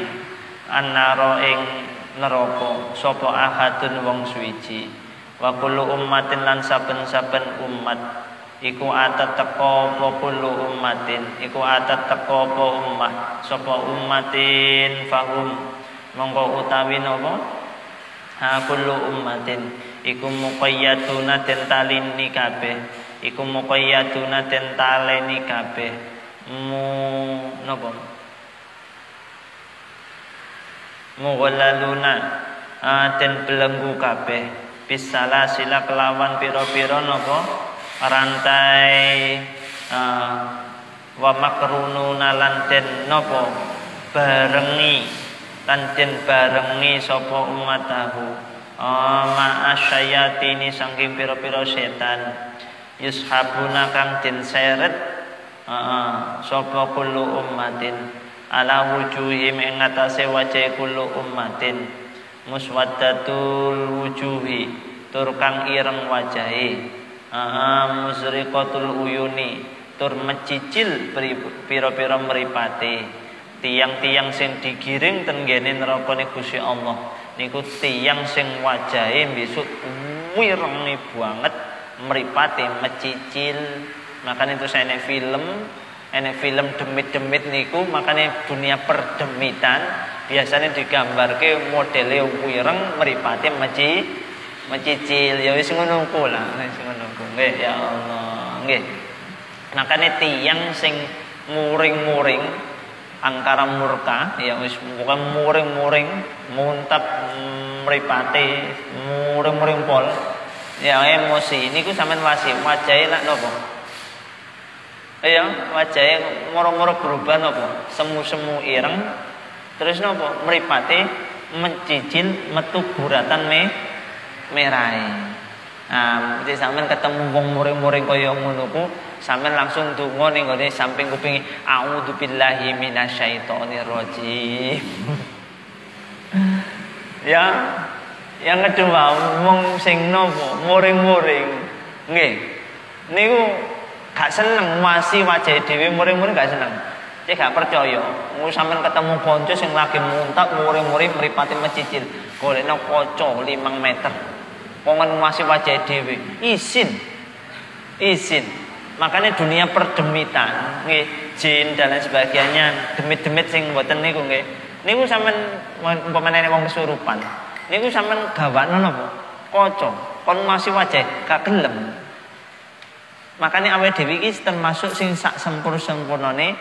annara ing neraka sapa ahadun wong suwiji wa kullu ummatin lan saben-saben umat iku atat teko apa kullu ummatin iku atat teko apa ummah sapa ummatin fahum monggo utawi napa ha kullu ummatin iku muqayyaduna den talini kabeh iku muqayyaduna den taleni kabeh napa mughallaluna den belenggu kabeh bisala sila kelawan pira-pira napa rantai wa makrununa lan den napa barengi lan den barengi sapa umatahu ma'asyayatini saking pira-pira setan yushabuna kang den seret sapa kullu ummatin ala wujuhim ing atase wajah kullu ummatin muswaddatul wujuhi tur kang ireng wajahe musriqatul uyuni tur mecicil pira-pira mripate tiang-tiang sing digiring ten ngene nerakane Gusti Allah niku tiang sing wajahe besok wirenge banget mripate mecicil. Makanya itu saya film enek film demit-demit niku, makanya dunia perdemitan biasanya digambarke modele wireng mripate mecicil. Ya wis ngono ku lah, wis ngono ku. Nggih ya Allah, nggih. Makanya tiyang sing muring-muring angkara murka, ya wis bukan muring-muring muntap mripate muring-muring pol. Ya emosi niku sampean wajahe lak napa? Iya, wajahe moro-moro berubah napa? Semu-semu ireng terus napa? Mripate mencicil metu guratan merahe. Nah, mesti sampean ketemu wong muring-muring kaya ngono ku, sampean langsung donga ning gone samping kuping, a'udzubillahi minasyaitonir rajim. Ya, yang kedua, wong sing napa muring-muring. Nggih. Niku gak seneng masih wajah dhewe muring-muring gak seneng. Cek gak percaya. Mun sampean ketemu kanca sing lagi muntap muring-muring mripate mecicil, golekno kaca 5 meter. Wong masih wajah dhewe. Izin. Makanya dunia perdemitan, nggih, jin dan lain sebagainya, demit-demit sing mboten niku nggih. Niku sampean umpamane wong kesurupan. Niku sampean gawakno napa? Kaca. Kon masih wajah gak gelem. Makanya awake dhewe iki termasuk sing sak sempurnane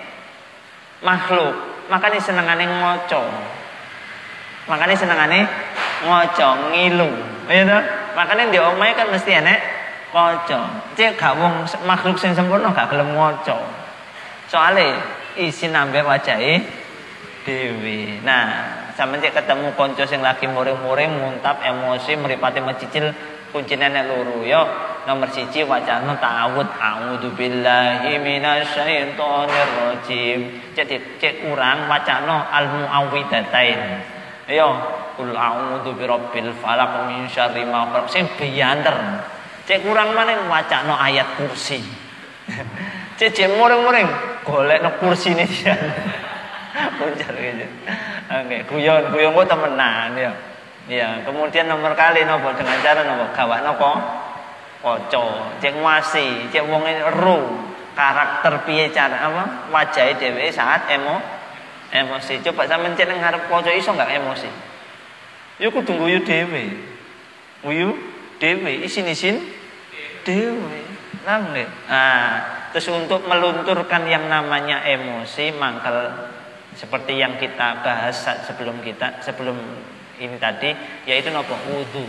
makhluk. Makanya senengane ngoco. Makanya senengane ngoco, ngilu. Ya toh? Makanya di omahe kan mesti enek kaca. Cek gak wong makhluk sing sempurna gak gelem ngoco. Soale isin ambek wajahe dhewe. Nah, sampeyan cek ketemu kanca sing lagi muring-muring, muntap, emosi, mripate mecicil, kuncine nek loro. Yo, nomor 1 wacana ta'awud, a'udzubillahi minasyaitonir rajim. Cek urang wacana al-muawwidzatain. Yo, qul a'udzu birabbil falaq min syarri ma khalaq. Sing biyanter. Cek urang maneh wacana ayat kursi. Cek muring-muring golekno kursine dia. Puncak gitu. Oke, guyon kok temenan ya. Ya, kemudian nomor kali nopo dengan cara nopo gawakno kaca. Cek wasi, cek wong ero karakter piye cara apa wajahe dhewe saat emosi. Coba sampean cek nang ngarep kaca iso enggak emosi? Ya kudu guyu dhewe. Guyu dhewe, isin-isin dhewe. Nang nggih. Nah, terus untuk melunturkan yang namanya emosi mangkel seperti yang kita bahas sebelum ini tadi, yaitu nopo wudu.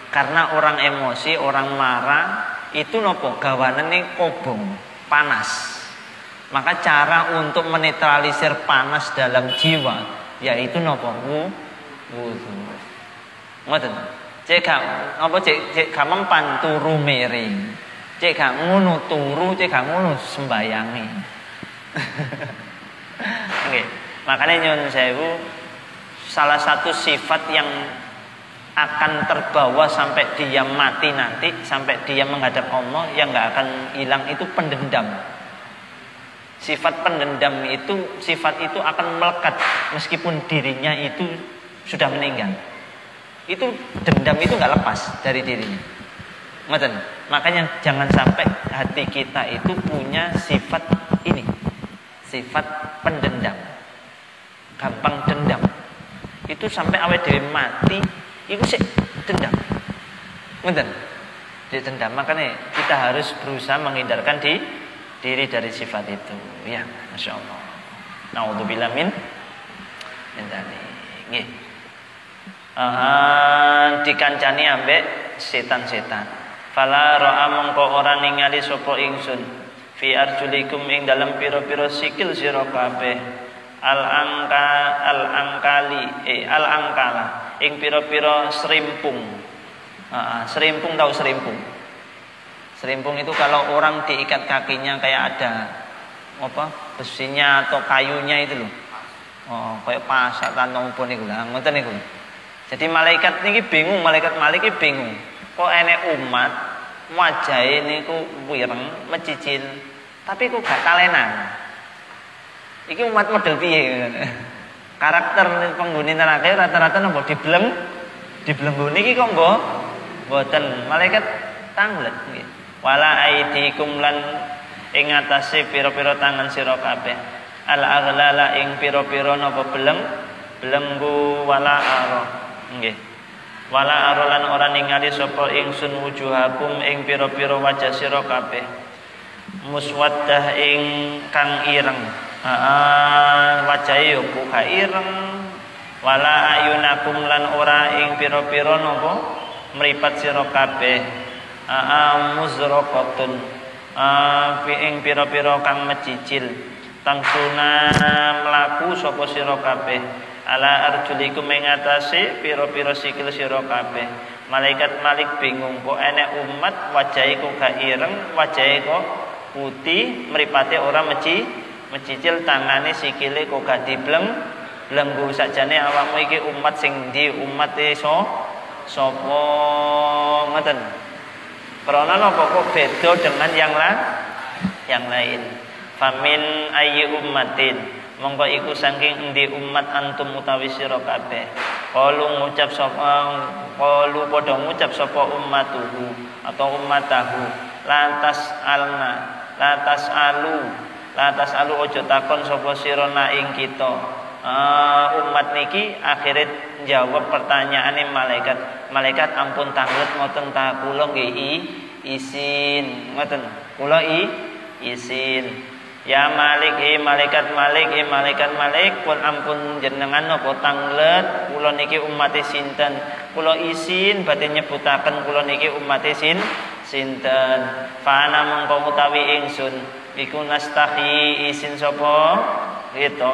Karena orang emosi, orang marah itu nopo gawanane kobong, panas. Maka cara untuk menetralisir panas dalam jiwa yaitu nopo wudu. Ngoten. Cek gak mempan turu miring. Cek gak ngono turu, cek gak ngono sembayangi. Okay. Makanya nyuwun sewu, salah satu sifat yang akan terbawa sampai dia mati nanti, sampai dia menghadap Allah, yang nggak akan hilang itu pendendam. Sifat pendendam itu, sifat itu akan melekat meskipun dirinya itu sudah meninggal. Itu dendam itu nggak lepas dari dirinya. Makanya jangan sampai hati kita itu punya sifat ini. Sifat pendendam, gampang dendam. Itu sampai awake dhewe mati, itu sih dendam. Ngoten. Dendam. Makanya kita harus berusaha menghindarkan diri dari sifat itu. Ya, Masya Allah. Naudzubillah min dzalik. Nggih. Dikancani ambek setan-setan. Fala ra'a mongko ora ningali sapa ingsun fi arjulikum ing dalam pira-pira sikil sira kabeh al angkala ing pira-pira serimpung. Serimpung tahu serimpung? Serimpung itu kalau orang diikat kakinya kayak ada apa? Besinya atau kayunya itu loh. Oh, kayak pasak tanong pun niku lah, ngoten niku. Jadi malaikat niki bingung, malaikat bingung. Kok enek umat wajahe niku wireng mecicil, tapi kok gak kalenan. Iki umat model piye? Karakter penghuni neraka rata-rata napa dibelenggoni iki kok mboten malaikat tanglet nggih. Wala aidikum lan ing atase pira-pira tangan sira kabeh al aghlala ing pira-pira napa belenggu wala ara nggih wala ara lan ora ningali sapa ingsun wujuhakum ing pira-pira wajah sira kabeh muswaddah ing kang ireng wajahe yo buka ireng wala ayunakum lan ora ing pira-pira napa mripat sira kabeh muzraqatun ing pira-pira kang mecicil tangsuna mlaku sapa sira kabeh ala arjulikum ing atase pira-pira sikil sira kabeh malaikat malik bingung kok enek umat wajahe kok gak ireng wajahe kok putih mripate ora mecicil tangane sikile kok gak belenggu sakjane awakmu iki umat sing ndi umate sapa ngoten karena napa kok beda dengan yang lain famin ayyi ummatin monggo iku saking endi umat antum utawi sira kabeh qalu padha ngucap sapa ummatuhu atau ummatahu lantas alu ojo takon sapa sira na ing kita umat niki akhirnya jawab pertanyaane malaikat ampun tanglet ngoten ta kula nggih isin ngoten kula isin ya Malik malaikat Malik pun ampun jenengan napa tanglet kula niki umate sinten kula isin badhe nyebutaken kula niki umate sinten fana mongko utawi ingsun iku nastahi isin sapa gitu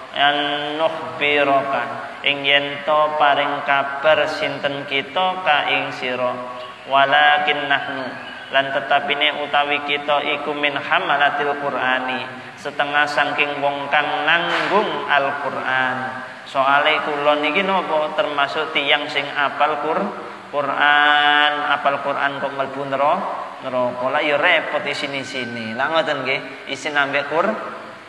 an nukhbiraka ing yen to paring kabar sinten kita ka ing sira walakin nahnu lan tetapine utawi kita iku min hamalatil qur'ani setengah saking wong kang nanggung Al-Qur'an soale kula niki napa termasuk tiyang sing apal Qur'an kok mlebu neraka la ya repot isine lah ngoten nggih isin ambek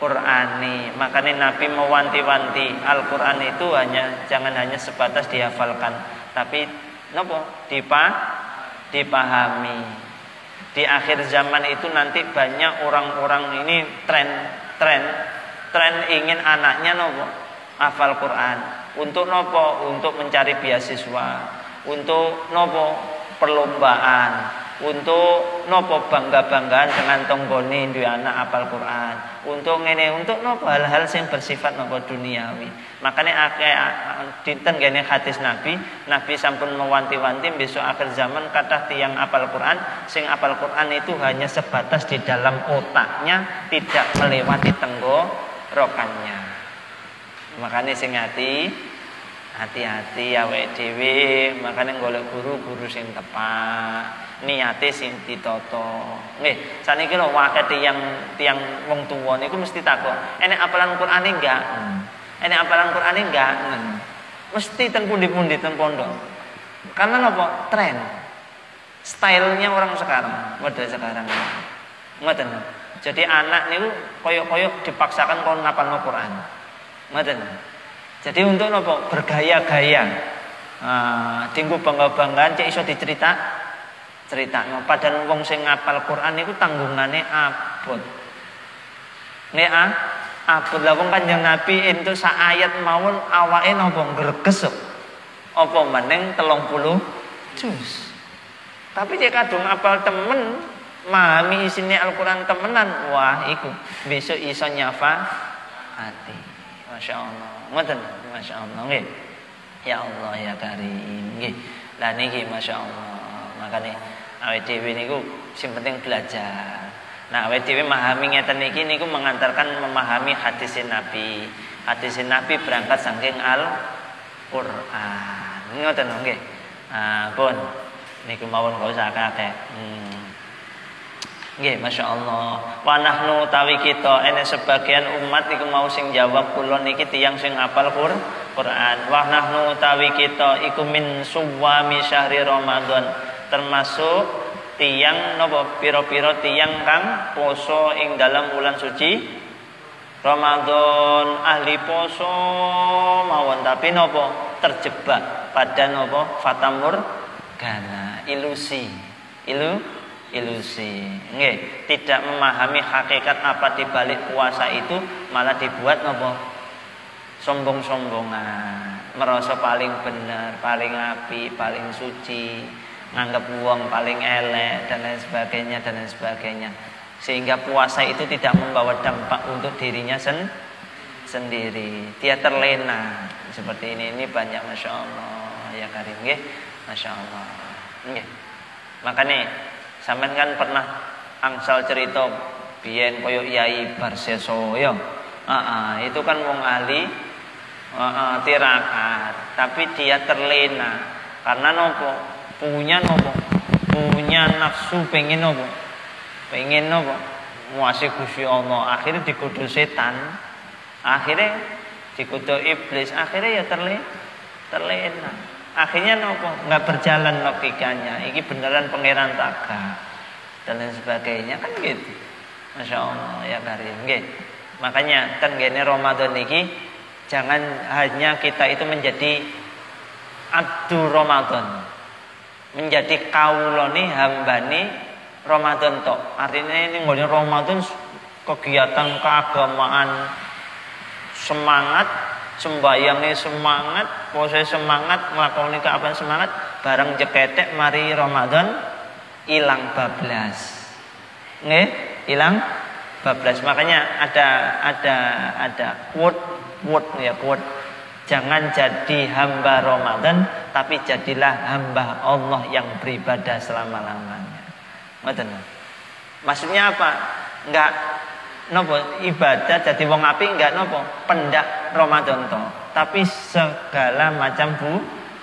Qur'ani makanya Nabi mewanti-wanti Al-Qur'an itu jangan hanya sebatas dihafalkan tapi napa dipahami. Di akhir zaman itu nanti banyak orang-orang ini tren ingin anaknya nopo hafal Quran. Untuk nopo? Untuk mencari beasiswa, untuk nopo perlombaan, untuk nopo bangga-banggaan dengan tonggone duwe anak hafal Quran. Untuk untuk nopo hal-hal yang bersifat nopo duniawi. Makanya akeh dinten kene hadis Nabi sampun mewanti-wanti besok akhir zaman kathah tiyang apal Quran, sing apal Quran itu hanya sebatas di dalam otaknya, tidak melewati tenggorokannya. Makanya sing hati-hati awake dhewe, makanya golek guru sing tepat, niate sing ditata. Nggih, saniki lho wae tiyang wong tuwa niku mesti takon, enek apalan Qur'ane enggak? Enek apalan Qur'ane enggak? Mesti ten pundi-pundi ten pondok. Karena apa? Tren. Stylenya orang sekarang, model sekarang. Ngoten. Jadi anak niku koyok-koyok dipaksakan kon ngapalno Qur'an. Ngoten. Jadi untuk apa? Bergaya-gaya. Dinggo bangga-banggaan cek iso diceritakno. Padahal wong sing ngapal Qur'an niku tanggungane abot. Nek abot lah wong Kanjeng Nabi entuk sak ayat mawon awake napa greges. Apa meneng 30 juz. Tapi dia kadung apal temen, memahami isine Al-Qur'an temenan, wah iku besok iso nyafaati. Masyaallah. Ngoten, masyaallah nggih. Ya Allah ya Karim nggih. Lah niki masyaallah. Makane awake dhewe niku sing penting belajar. Nah, awake dhewe memahami ngeten niki niku mengantarkan memahami hadis Nabi. Hadis Nabi berangkat saking Al-Qur'an. Ngoten nggih. Pun niku mawon kok usah akeh. Nggih, masyaallah. Wa nahnu tawi kita ene sebagian umat iku mau sing jawab kula niki tiyang sing apal Qur'an. Wa nahnu tawi kita iku min suwami syahri Ramadan, termasuk tiyang napa pira-pira tiyang kang poso ing dalam bulan suci Ramadan, ahli poso mawon tapi napa terjebak pada napa fatamur gana ilusi ilusi. Nggih, tidak memahami hakikat apa di balik puasa itu, malah dibuat napa? Sombong-sombongan, merasa paling benar, paling api, paling suci, nganggap wong paling elek dan lain sebagainya dan lain sebagainya. Sehingga puasa itu tidak membawa dampak untuk dirinya sendiri. Dia terlena seperti ini banyak, masya Allah ya karim, nggih, masya Allah, nggih. Makanya sampean kan pernah angsal cerita biyen koyo Yai Barseso ya. Itu kan wong ahli tirakat, tapi dia terlena karena nopo? Punya nafsu pengen nopo? Pengen nopo? Muasih Gusti Allah, akhirnya digoda setan, akhirnya digoda iblis, akhirnya ya terlena. Akhirnya nopo? Nggak berjalan logikanya. Ini beneran pangeran taga dan lain sebagainya kan gitu. Masya Allah ya karim. Gitu. Makanya kan gini Ramadan ini jangan hanya kita itu menjadi abdu Ramadan, menjadi kauloni hambani Ramadan tok. Artinya ini ngomongin Ramadan kegiatan keagamaan semangat, sembayangnya semangat, puasa semangat, melakukan keabsahan semangat, bareng jeketek mari Ramadan hilang bablas. Nggih, hilang bablas. Makanya ada quote ya, quote. Jangan jadi hamba Ramadan, tapi jadilah hamba Allah yang beribadah selama-lamanya. Ngoten. Maksudnya apa? Enggak nopo ibadah jadi wong apik enggak nopo pendak Ramadan to, tapi segala macam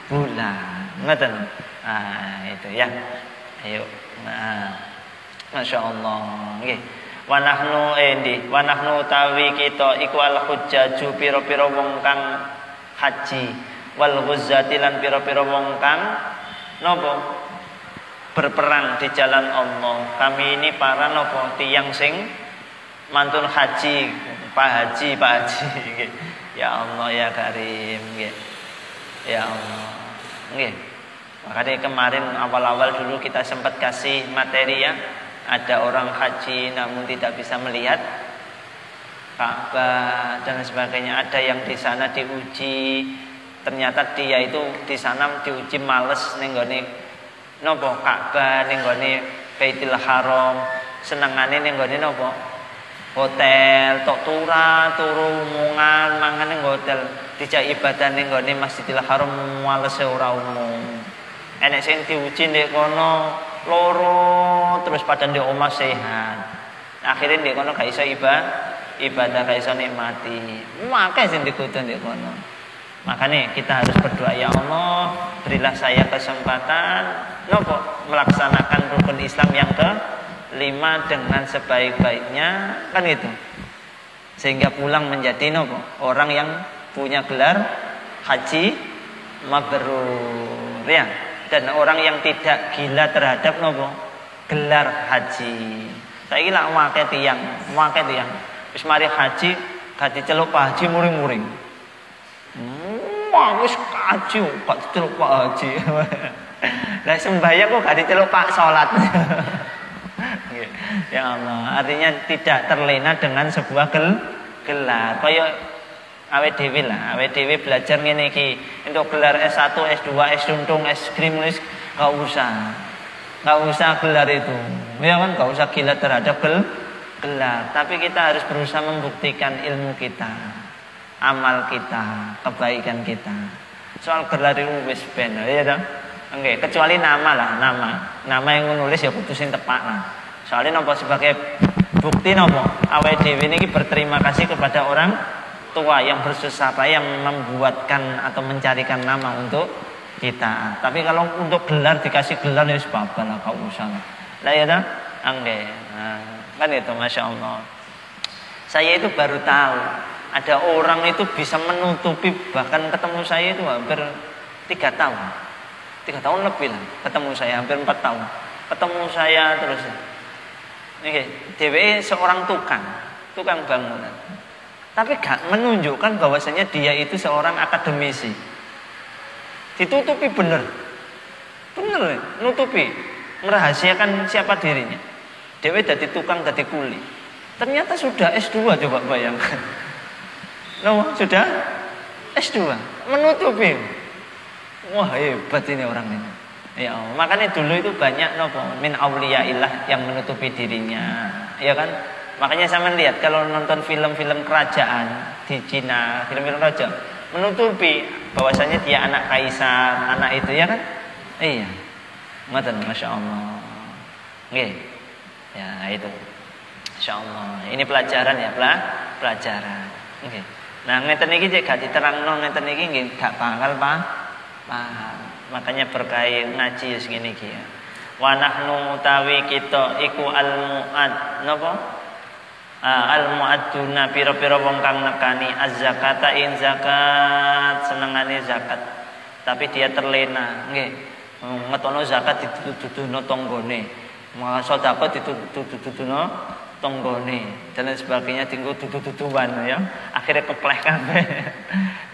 bulan. Ngoten. Itu ya. Ayo. Masya Allah. Nggih. Wa nahnu tawi kita iku al hujjaju pira-pira wong kang haji, wal ghuzzati lan pira-pira wong kang napa berperang di jalan Allah. Kami ini para nopo tiyang sing mantun haji, Pak Haji. Ya Allah ya Karim, nggih. Ya Allah. Nggih. Makanya kemarin awal-awal dulu kita sempat kasih materi ya. Ada orang haji namun tidak bisa melihat Ka'bah dan sebagainya. Ada yang di sana diuji, ternyata dia itu di sana diuji males nenggone nopo Ka'bah, nenggone Baitul Haram, senengane nenggone nopo hotel, tok turu mungan mangan ning hotel, dijak ibadah nenggone Masjidil Haram males ora umum. Enek sing diuji ndek kono loro terus pada ndek omah sehat. Akhirnya ndek kono gak iso ibadah gak iso nikmati. Makanya sing digodha ndek kono. Makanya kita harus berdoa, ya Allah, berilah saya kesempatan nopo melaksanakan rukun Islam yang ke-5 dengan sebaik-baiknya, kan itu. Sehingga pulang menjadi nopo orang yang punya gelar haji mabrur ya. Dan orang yang tidak gila terhadap nopo gelar haji. Saiki lak wake tiyang wis mari haji gak diceluk Pak Haji muring-muring. Wis kaji kok diceluk Pak Haji. Lah sembahyang kok gak diceluk Pak salat. Ya Allah, artinya tidak terlena dengan sebuah gelar. Kaya awake dhewe lah, awake dhewe belajar ngene iki, untuk gelar S1, S2, S tuntung, S krim wis gak usah. Gak usah gelar itu. Ya kan gak usah gila terhadap gelar, tapi kita harus berusaha membuktikan ilmu kita, amal kita, kebaikan kita. Soal gelar itu wis ben ya ta. Nggih, kecuali nama lah, nama yang menulis ya kudu sing tepak lah. Soalnya napa sebagai bukti napa awake dhewe niki berterima kasih kepada orang tua yang bersusah payah membuatkan atau mencarikan nama untuk kita. Tapi kalau untuk gelar dikasih gelar ya wis babal lah, gak usah. Lah ya ta? Nggih. Kan itu masya Allah. Saya itu baru tahu ada orang itu bisa menutupi, bahkan ketemu saya itu hampir 3 tahun. 3 tahun lebih lah ketemu saya, hampir 4 tahun. Ketemu saya terus. Nggih, dhewe seorang tukang bangunan. Tapi gak menunjukkan bahwasanya dia itu seorang akademisi. Ditutupi bener, nutupi. merahasiakan siapa dirinya. Dewe dadi tukang, dadi kuli. Ternyata sudah S2, coba bayangkan. No, sudah S2, menutupi. Wah, hebat ini orang ini. Ya, makanya dulu itu banyak nopo min auliyaillah yang menutupi dirinya, ya kan? Makanya saya melihat kalau nonton film-film kerajaan di Cina, film-film raja menutupi bahwasanya dia anak kaisar, anak itu, ya kan? Iya. Ngoten, Masya Allah. Nggih. Ya, itu. Masya Allah. Ini pelajaran ya, pelajaran. Nggih. Nah, ngeten iki cek gak diterangno ngeten iki nggih gak bakal paham. Makanya berkait ngaji ya segini iki ya. Wa nahnu utawi kita iku al-mu'ad napa? Al-mu'adduna pira-pira wong kang nekani az-zakata ing zakat, senengane zakat. Tapi dia terlena, nggih. Ngetono zakat dituduhno tanggane. Malah sedekah dituduhno tanggane dan lain sebagainya tinggal dudu-duduan ya. Akhirnya kepleh kabeh.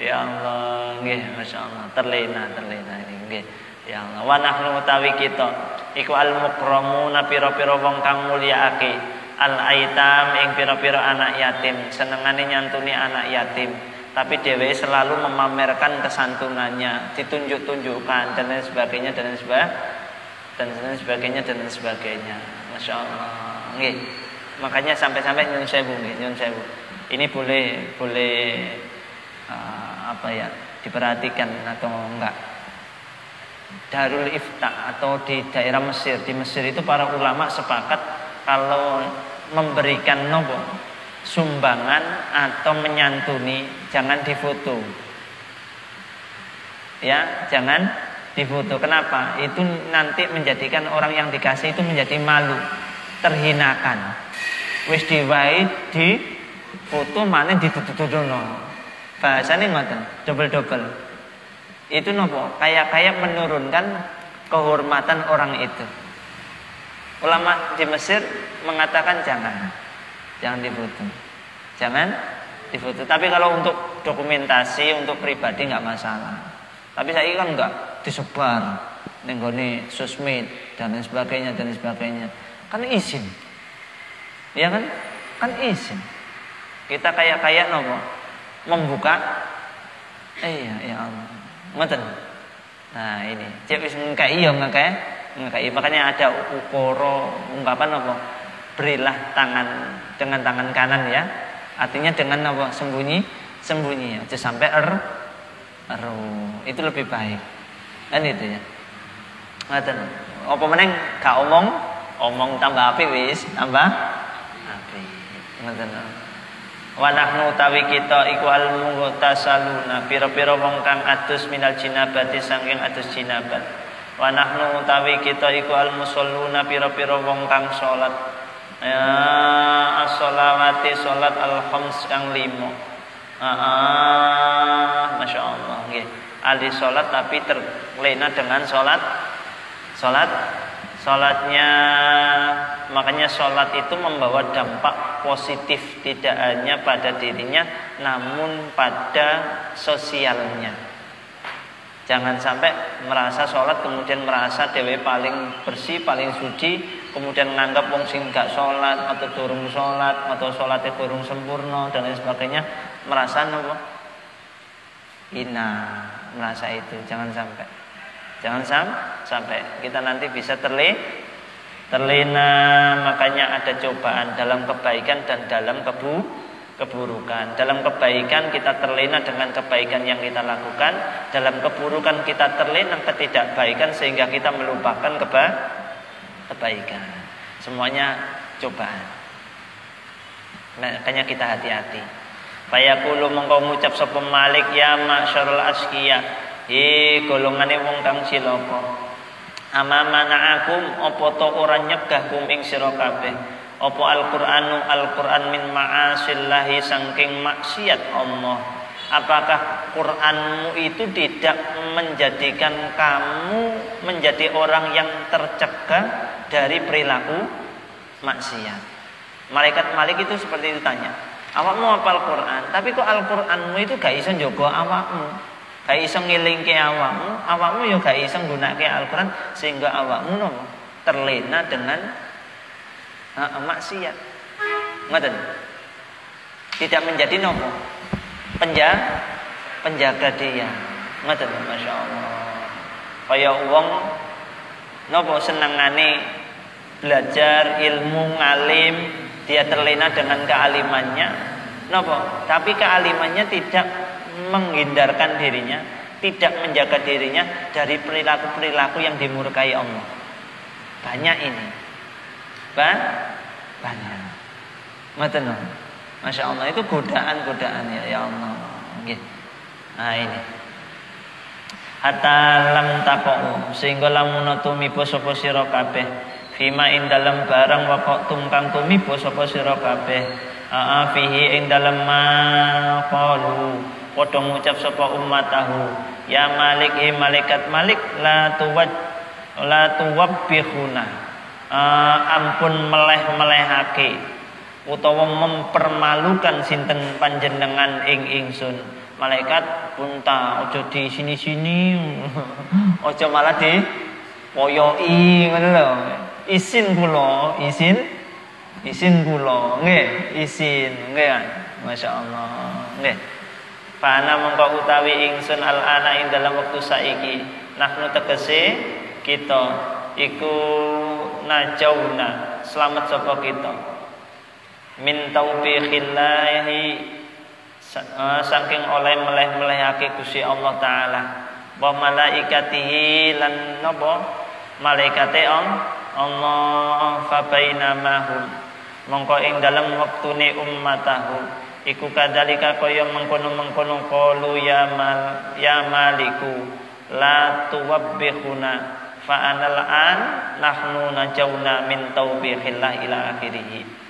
Ya Allah, nggih masyaallah, terlena ini nggih. Ya Allah, wa nahnu utawi kita iku al-mukramuna pira-pira wong kang mulyaake al-aitam ing pira-pira anak yatim, senengane nyantuni anak yatim. Tapi dewe selalu memamerkan kesantunannya, ditunjuk-tunjukkan dan lain sebagainya dan lain sebagainya. Masya Allah, nggih. Makanya sampai-sampai nyun sewu. Ini boleh apa ya, diperhatikan atau enggak. Darul Ifta atau di daerah Mesir, di Mesir itu para ulama sepakat kalau memberikan nopo sumbangan atau menyantuni jangan difoto. Ya, jangan difoto. Kenapa? Itu nanti menjadikan orang yang dikasih itu menjadi malu, terhinakan. Wis diwai di foto mana ditutudono. Bahasane ngoten, double. Itu nopo? Kayak menurunkan kehormatan orang itu. Ulama di Mesir mengatakan jangan difoto. Jangan difoto. Tapi kalau untuk dokumentasi, untuk pribadi nggak masalah. Tapi saya kan nggak disebar nenggone sosmed dan lain sebagainya. Kan izin. Ya kan? Kan izin. Kita kayak nopo membuka. Ya Allah. Ngoten. Nah, ini. Cek wis ngkai ya ngkai. Makanya ada ukoro ungkapan apa? Berilah tangan dengan tangan kanan ya. Artinya dengan apa? Sembunyi. Aja sampai itu lebih baik. Kan itu ya. Ngoten. Apa meneng gak omong tambah apik wis, tambah apik. Ngoten. Wa nahnu tawi kita iku al-mughtasaluna pira-pira wong kang adus minal jinabati saking adus jinabat. Wa nahnu tawi kita iku al-musalluna pira-pira wong kang salat as-shalawati salat al-khams kang 5. Masyaallah nggih. Ahli salat tapi terlena dengan salatnya. Makanya salat itu membawa dampak positif tidak hanya pada dirinya namun pada sosialnya. Jangan sampai merasa salat kemudian merasa dewe paling bersih, paling suci, kemudian menganggap wong sing gak salat atau durung salat atau salatnya durung sempurna dan lain sebagainya, merasa napa? Merasa itu. Jangan sampai kita nanti bisa terlena. Makanya ada cobaan dalam kebaikan dan dalam keburukan. Dalam kebaikan kita terlena dengan kebaikan yang kita lakukan. Dalam keburukan kita terlena ketidakbaikan sehingga kita melupakan kebaikan. Semuanya cobaan. Makanya kita hati-hati. Fayaqulu mongko ngucap sapa Malik ya ma'syarul asqiya. Golongane wong kang cilaka. Amamana apa to ora nyegah kum ing sira kabeh apa Al-Qur'an min ma'asillahi saking maksiat Allah. Apakah Qur'anmu itu tidak menjadikan kamu menjadi orang yang tercegah dari perilaku maksiat? Malaikat Malik itu seperti itu tanya. Awakmu hafal Qur'an, tapi kok Al-Qur'anmu itu gak iso njaga awakmu? Gak iso ngelingke awakmu ya gak iso nggunakake Al-Qur'an sehingga awakmu nopo terlena dengan maksiat. Ngoten. Tidak menjadi nopo? Penjaga dia. Ngoten, masyaallah. Kaya wong nopo senengane belajar ilmu ngalim, dia terlena dengan kealimannya, nopo? Tapi kealimannya tidak menghindarkan dirinya, tidak menjaga dirinya dari perilaku-perilaku yang dimurkai Allah. Banyak ini, banyak. Ngoten, masya Allah, itu godaan ya Allah. Nggih. Nah ini. Hatta lam taqau, sehingga lamun tumiba sapa sira kabeh fima ing dalem barang wakok tungkang tumiba sapa sira kabeh fihi ing dalem ma qalu padha ngucap sapa ummatahu ya malik malaikat malik la tuwabbihuna ampun melehake utawa mempermalukan sinten panjenengan ing ingsun. Malaikat punta ojo di sini-sini, ojo malah di poyoi ngono lho. Isin kula, isin kula, nggih, isin, nggih. Masyaallah, nggih. Fana mongko utawi ingsun al-ana ing dalam wektu saiki, nahnu tegese kita iku najauna, selamat sapa kita. Min taufiqillahi saking oleh melehake Gusti Allah taala wa malaikatihi lan napa malaikate Allah fa bainamahum mongko ing dalem wektune ummatahu iku kadalika kaya mengkono-mengkono qalu ya maliku la tuwabbihuna fa anal an nahnu najauna min taufiqillah ila akhirih.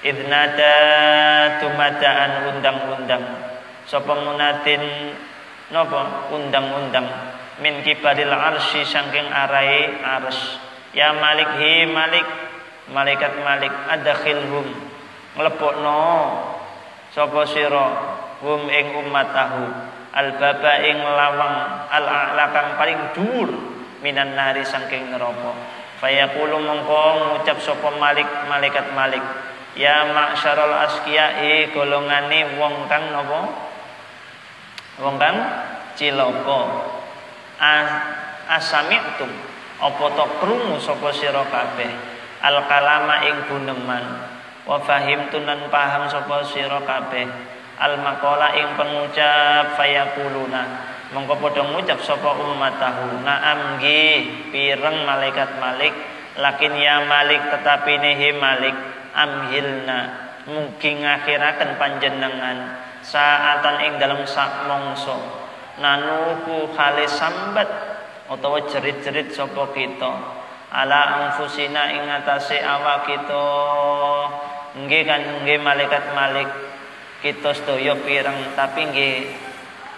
Idnada tumadaan undang-undang sapa munatin napa undang-undang min kibaril arsy saking arahe ars ya malik hi malik malaikat malik adkhilhum mlebokno sapa sira hum ing ummatahu albaba ing lawang al-a'la kang paling dhuwur minan nari saking neraka fayaqulu mongko ngucap sapa malik malaikat malik ya ma'syarul asqiya'i golongane wong kang napa? Wong kang cilaka. Asami'tum apa to krungu sapa sira kabeh al kalama ing guneman wa fahimtum lan paham sapa sira kabeh al maqala ing pengucap fayaquluna mongko padha ngucap sapa ummatahu na'am nggih pireng malaikat malik lakin ya malik tetapi nehe malik amhilna mugi ngakhiraken panjenengan saatan ing dalam sak mangsa nanuku khale sambat utawa jerit-jerit sapa kita ala anfusina ing atase awak kita nggih kan nggih malaikat malik kita sedaya pireng tapi nggih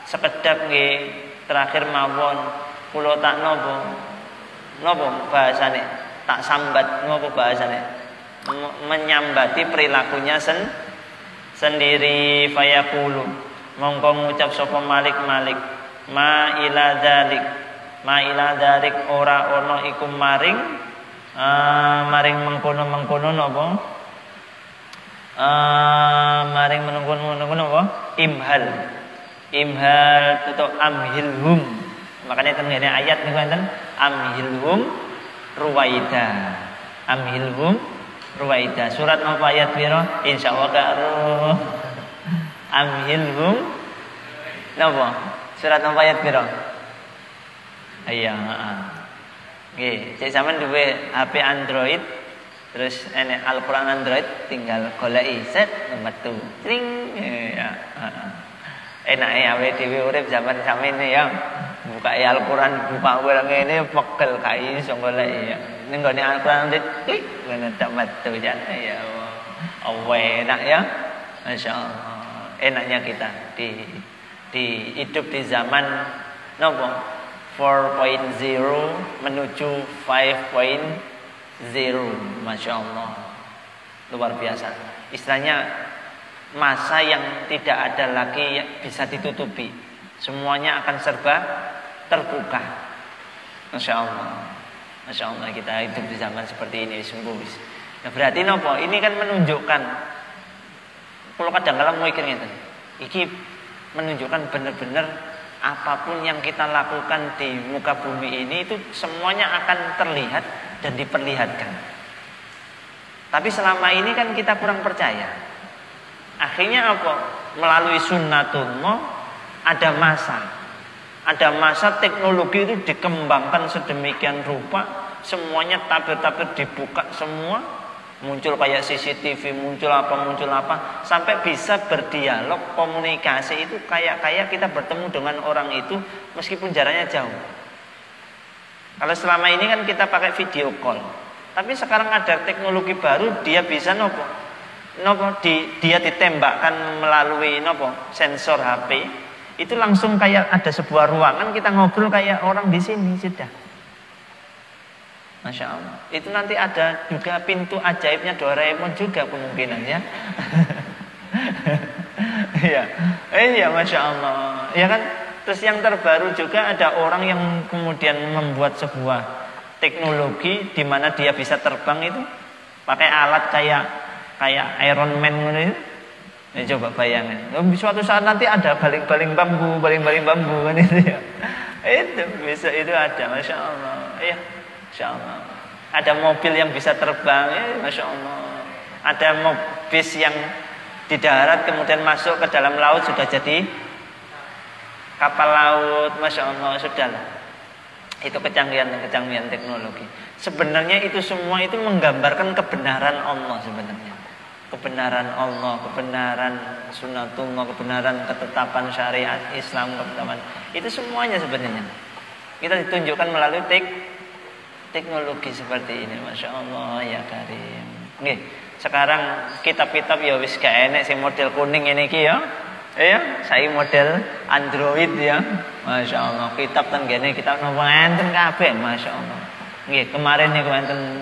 sekedap nggih terakhir mawon kula tak napa bahasane tak sambat napa bahasane menyambati perilakunya sendiri fayaqulu mongko ngucap sapa malik ma ila dzalik ora ana iku maring mengkono napa maring menunggu napa imhal atau amhilhum makanya tengene ayat niku enten amhilhum ruwaida surat napa ayat pira insyaallah karo amhilhum napa surat napa ayat pira iya nggih cek sampean duwe HP Android terus enek Al-Qur'an Android tinggal goleki set metu tring ya enake awake dhewe urip zaman samene ya buka Al-Qur'an buka ngene pegel kae iso goleki ya ning gone Al-Qur'an klik ngene tak metu jan ya Allah enak ya masyaallah enaknya kita di hidup di zaman nopo 4.0 menuju 5.0 Masya Allah luar biasa istilahnya masa yang tidak ada lagi yang bisa ditutupi semuanya akan serba terbuka Masya Allah Masya Allah kita hidup di zaman seperti ini sungguh. Nah berarti nopo ini kan menunjukkan kalau kadang-kadang mau mikirnya iki menunjukkan benar-benar apapun yang kita lakukan di muka bumi ini itu semuanya akan terlihat dan diperlihatkan. Tapi selama ini kan kita kurang percaya. Akhirnya apa? Melalui sunnatullah ada masa teknologi itu dikembangkan sedemikian rupa, semuanya tabir-tabir dibuka semua, muncul kayak CCTV, muncul apa, sampai bisa berdialog, komunikasi itu kayak kita bertemu dengan orang itu meskipun jaraknya jauh. Kalau selama ini kan kita pakai video call, tapi sekarang ada teknologi baru, dia bisa dia ditembakkan melalui sensor HP. Itu langsung kayak ada sebuah ruangan, kita ngobrol kayak orang di sini sudah. Masya Allah. Itu nanti ada juga pintu ajaibnya Doraemon juga kemungkinan ya. Iya, Masya Allah. Ya kan. Terus yang terbaru juga ada orang yang kemudian membuat sebuah teknologi di mana dia bisa terbang itu pakai alat kayak Iron Man gitu. Ya, coba bayangin. Suatu saat nanti ada baling-baling bambu kan itu ya. Itu bisa itu ada, Masya Allah. Ya, Masya Allah. Ada mobil yang bisa terbang, ya, Masya Allah. Ada bis yang di darat kemudian masuk ke dalam laut sudah jadi kapal laut, Masya Allah, sudahlah. Itu kecanggihan teknologi. Sebenarnya itu semua itu menggambarkan kebenaran Allah sebenarnya. Kebenaran Allah, kebenaran sunnatullah, kebenaran ketetapan syariat Islam, ketetapan itu semuanya sebenarnya kita ditunjukkan melalui teknologi seperti ini. Masya Allah ya karim. Nih, sekarang kitab-kitab ya wis gak enek sing model kuning ini ki ya. Ya, saya model Android ya. Masya Allah, kitab ten gene kitab napa enten kabeh, Masya Allah. Nggih, kemarin niku enten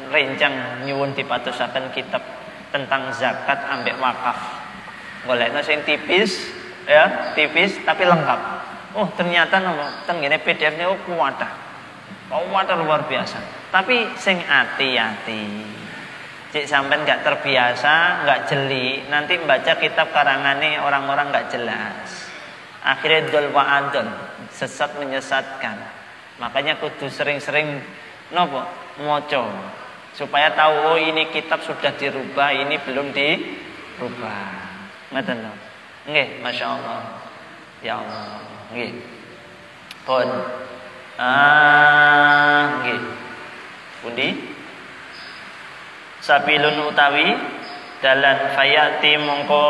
rencang nyuwun dipatusaken kitab tentang zakat ambek wakaf. Golekno sing tipis tapi lengkap. Oh, ternyata ten gene PDF-nya kuat luar biasa. Tapi sing hati-hati. Cik sampean enggak terbiasa, enggak jeli, nanti membaca kitab karangane orang-orang enggak jelas. Akhirnya dol wa adol, sesat menyesatkan. Makanya kudu sering-sering moco supaya tahu ini kitab sudah dirubah, ini belum dirubah. Ngoten lho. Nggih, Masya Allah. Ya Allah. Nggih. Pun nggih. Pundi? Sabilun utawi dalan fayati mongko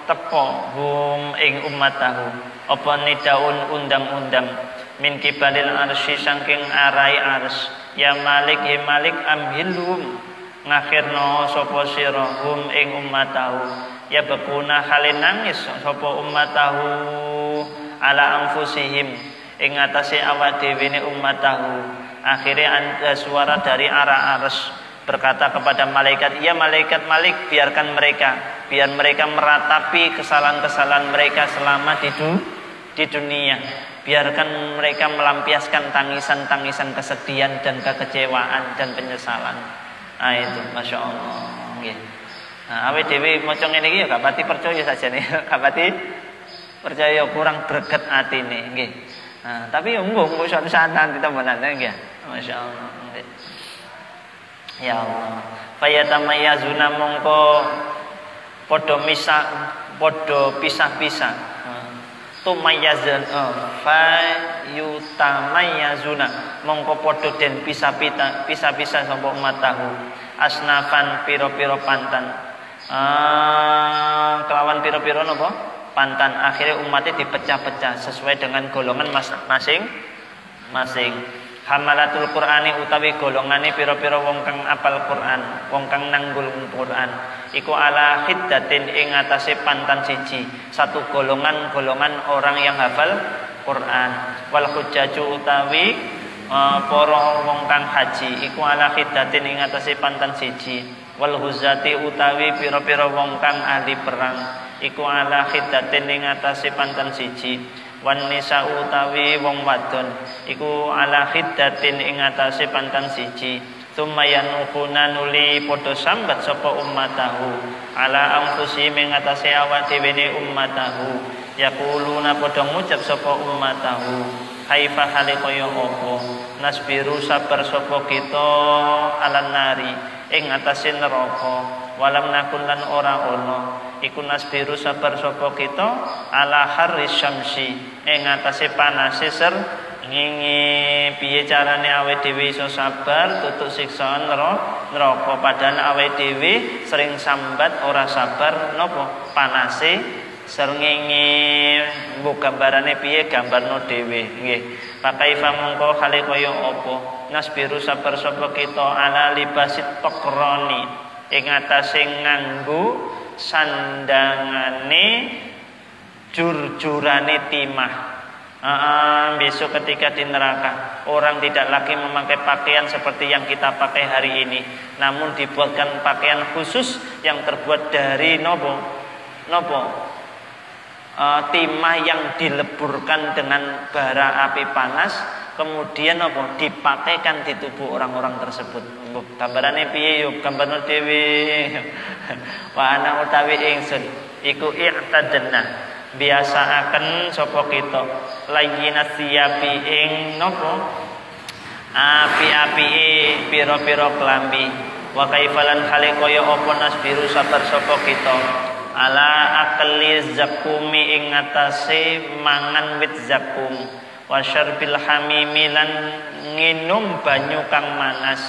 tepo hum ing ummatahu apa nidaun undang-undang min kibalil arsy saking arai ars ya malik amhilhum ngakhirno sapa sira hum ing ummatahu ya bekuna halin nangis sapa ummatahu ala anfusihim ing atase awak dhewe ne ummatahu. Akhirnya ada suara dari arah ars berkata kepada malaikat, ya malaikat Malik, biar mereka meratapi kesalahan-kesalahan mereka selama di dunia. Biarkan mereka melampiaskan tangisan-tangisan kesedihan dan kekecewaan dan penyesalan. Nah itu, Masya Allah. Nah, awake dhewe maca ngene iki ya gak pati percaya saja nih, gak pati percaya kurang greget atine nggih. Nah, tapi monggo suatu saat nanti temenan nggih. Masya Allah. Ya Allah. Fayatamayazuna mongko podo pisah-pisah. Tumayazun fayutamayazuna mongko podo den pisah-pisah sapa umat tahu. Asnafan piro-piro pantan. Kelawan piro-piro napa? Pantan. Akhirnya umatnya dipecah-pecah sesuai dengan golongan masing-masing. Hamalatul Qur'ani utawi golongane pira-pira wong kang apal Qur'an, wong kang nanggul Qur'an. Iku ala khiddatin ing atase pantan siji, satu golongan orang yang hafal Qur'an. Wal hujjaju utawi para wong kang haji, iku ala khiddatin ing atase pantan siji. Wal huzati utawi pira-pira wong kang ahli perang, iku ala khiddatin ing atase pantan siji. wan nisa utawi wong wadon iku ala khiddatin ing atase pantan siji summa yanukhuna nuli padha sambat sapa ummatahu ala anfusi ing atase awak dhewe ne ummatahu yaquluna padha ngucap sapa ummatahu kaifa hale kaya apa nasbiru sabar sapa kita alan nari ing atase neraka walam nakun lan ora ono iku nasbiru sabar sapa kita ala harris syamsi ing atase panase ngingi piye carane awake dhewe iso sabar tutuk siksaan neraka padahal awake dhewe sering sambat ora sabar napa panase srengenge mbok gambarane piye gambarno dhewe nggih pakaifa mongko hale kaya apa nasbiru sabar sapa kita ala libasit taqrani ing atase nganggo sandangane jurjurane timah. Besok ketika di neraka orang tidak lagi memakai pakaian seperti yang kita pakai hari ini, namun dibuatkan pakaian khusus yang terbuat dari timah yang dileburkan dengan bara api panas, kemudian dipakaikan di tubuh orang-orang tersebut. Gambarane piye yo gambarno dhewe. Wa ana utawi ingsun iku i'tadna biasa akan sapa kita layyinat siyapi ing api-api pira-pira klambi wa kaifalan hale kaya apa nasbiru sabar sapa kita ala akli zakumi ing atase mangan wit zakum wa syarbil hamimi lan nginum banyu kang manas.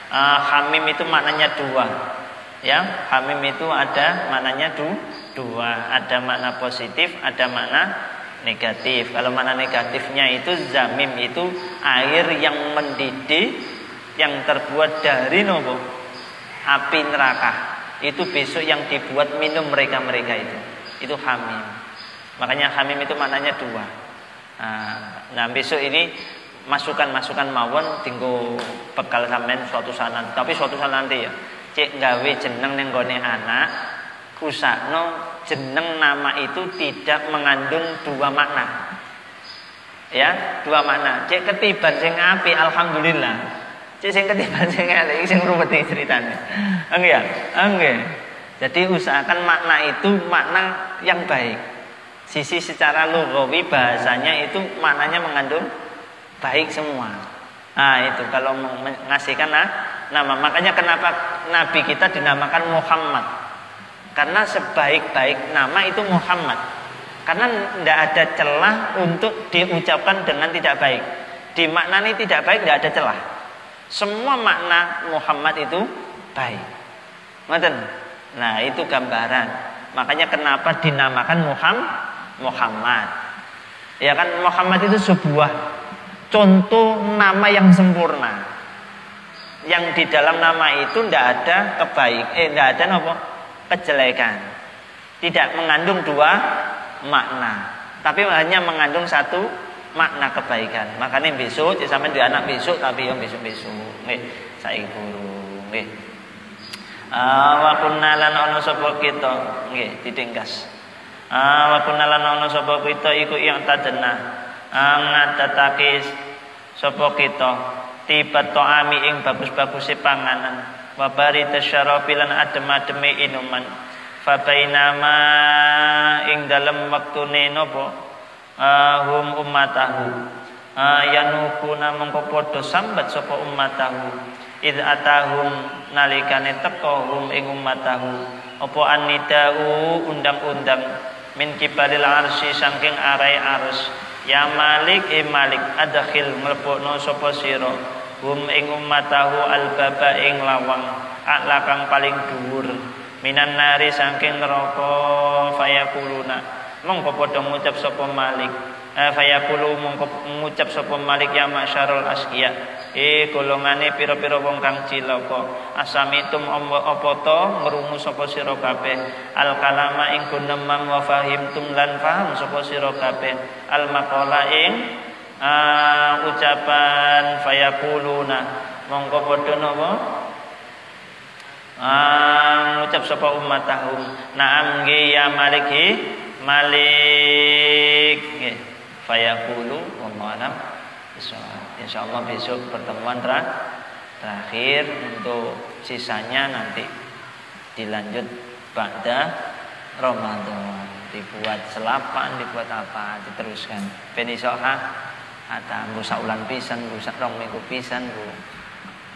Hamim itu maknanya dua ya, hamim itu ada maknanya dua, ada makna positif, ada makna negatif. Kalau makna negatifnya itu zamim itu air yang mendidih yang terbuat dari api neraka. Itu besok yang dibuat minum mereka-mereka itu hamim. Makanya hamim itu maknanya dua. Nah besok ini masukan mawon tinggo bekal sampean suatu saat nanti. Tapi suatu saat nanti ya cek gawe jeneng ning gone anak kusakno jeneng nama itu tidak mengandung dua makna. Ya, dua makna. Cek ketiban sing apik alhamdulillah. Cek sing ketiban sing elek sing ruwet ceritane. Enggak ya? Enggak. Jadi usahakan makna itu makna yang baik. Sisi secara lughawi bahasanya itu maknanya mengandung baik semua. Nah, itu kalau mengasihkan nama. Makanya kenapa nabi kita dinamakan Muhammad? Karena sebaik-baik nama itu Muhammad. Karena tidak ada celah untuk diucapkan dengan tidak baik. Dimaknani tidak baik tidak ada celah. Semua makna Muhammad itu baik. Ngoten. Nah, itu gambaran. Makanya kenapa dinamakan Muhammad. Ya kan Muhammad itu sebuah contoh nama yang sempurna. Yang di dalam nama itu tidak ada tidak ada kejelekan. Tidak mengandung dua makna, tapi hanya mengandung satu makna kebaikan. Makanya besok sampai di anak besok tapi yang besok-besok nggih saiki guru nggih. Wa kunna lan ana sapa kita nggih ditingkas. Wa kunna lan ana sapa kita iku yang tadena ngatatake sapa kita tiba ta'ami ing bagus-baguse panganan wa barita syarabi lan adem-ademe inuman fa bainama ing dalem wektune hum ummatahu yanukuna mengko padha sambat sapa ummatahu id atahum nalikane teka hum ing ummatahu apa annidau undang-undang min kibalil arsy saking arai ars ya malik malik adkhil mlebokno sapa sira hum ing ummatahu albaba ing lawang a'la kang paling dhuwur minan nari saking neraka fayaquluna mongko padha ngucap sapa malik fayaqulu mongko ngucap sapa malik ya masyarul asqiya golongane pira-pira wong kang cilaka asamitum apa to ngrungu sapa sira kabeh al kalama ing gunemam wa fahimtum lan paham sapa sira kabeh al maqala ing ucapan fayaquluna mongko padha napa ngucap sapa ummatahum na'am nggih ya malik nggih fayaqulu wallahu alam. Insyaallah besok pertemuan terakhir, untuk sisanya nanti dilanjut ba'da Ramadan, dibuat selapan, dibuat apa, diteruskan ben iso hatam bu saulan pisan, bu rong minggu pisan, bu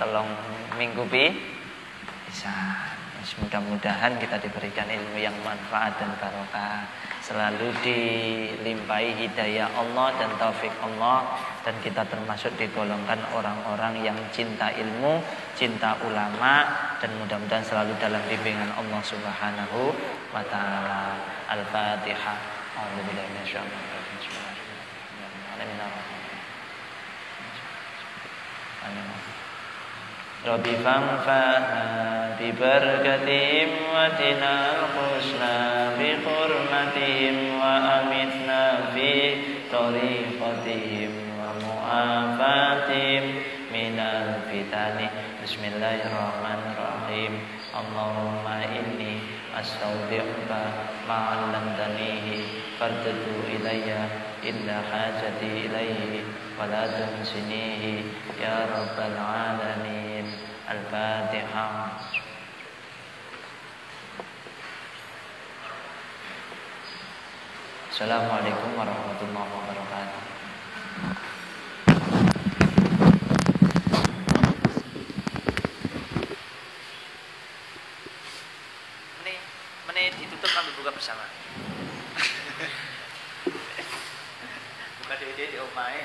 telung minggu pisan. Mudah-mudahan kita diberikan ilmu yang manfaat dan barokah, selalu dilimpahi hidayah Allah dan taufik Allah, dan kita termasuk digolongkan orang-orang yang cinta ilmu, cinta ulama, dan mudah-mudahan selalu dalam bimbingan Allah Subhanahu wa taala. Al-Fatihah. A'udzubillahi minasyaitonir rajim. Amin. Rabbi fanfa'na bi barakatihim wa tinal husna bi hurmatihim wa amitna fi tariqatihim wa mu'afatihim minal fitani. Bismillahirrahmanirrahim. Allahumma inni astaudi'uka ma'allamtanihi fardadu ilayya illa hajati ilayhi wa la tunsinihi ya rabbal alamin. Al-Fatihah. Assalamualaikum warahmatullahi wabarakatuh. Ini ditutup sambil buka bersama. Buka di omahe.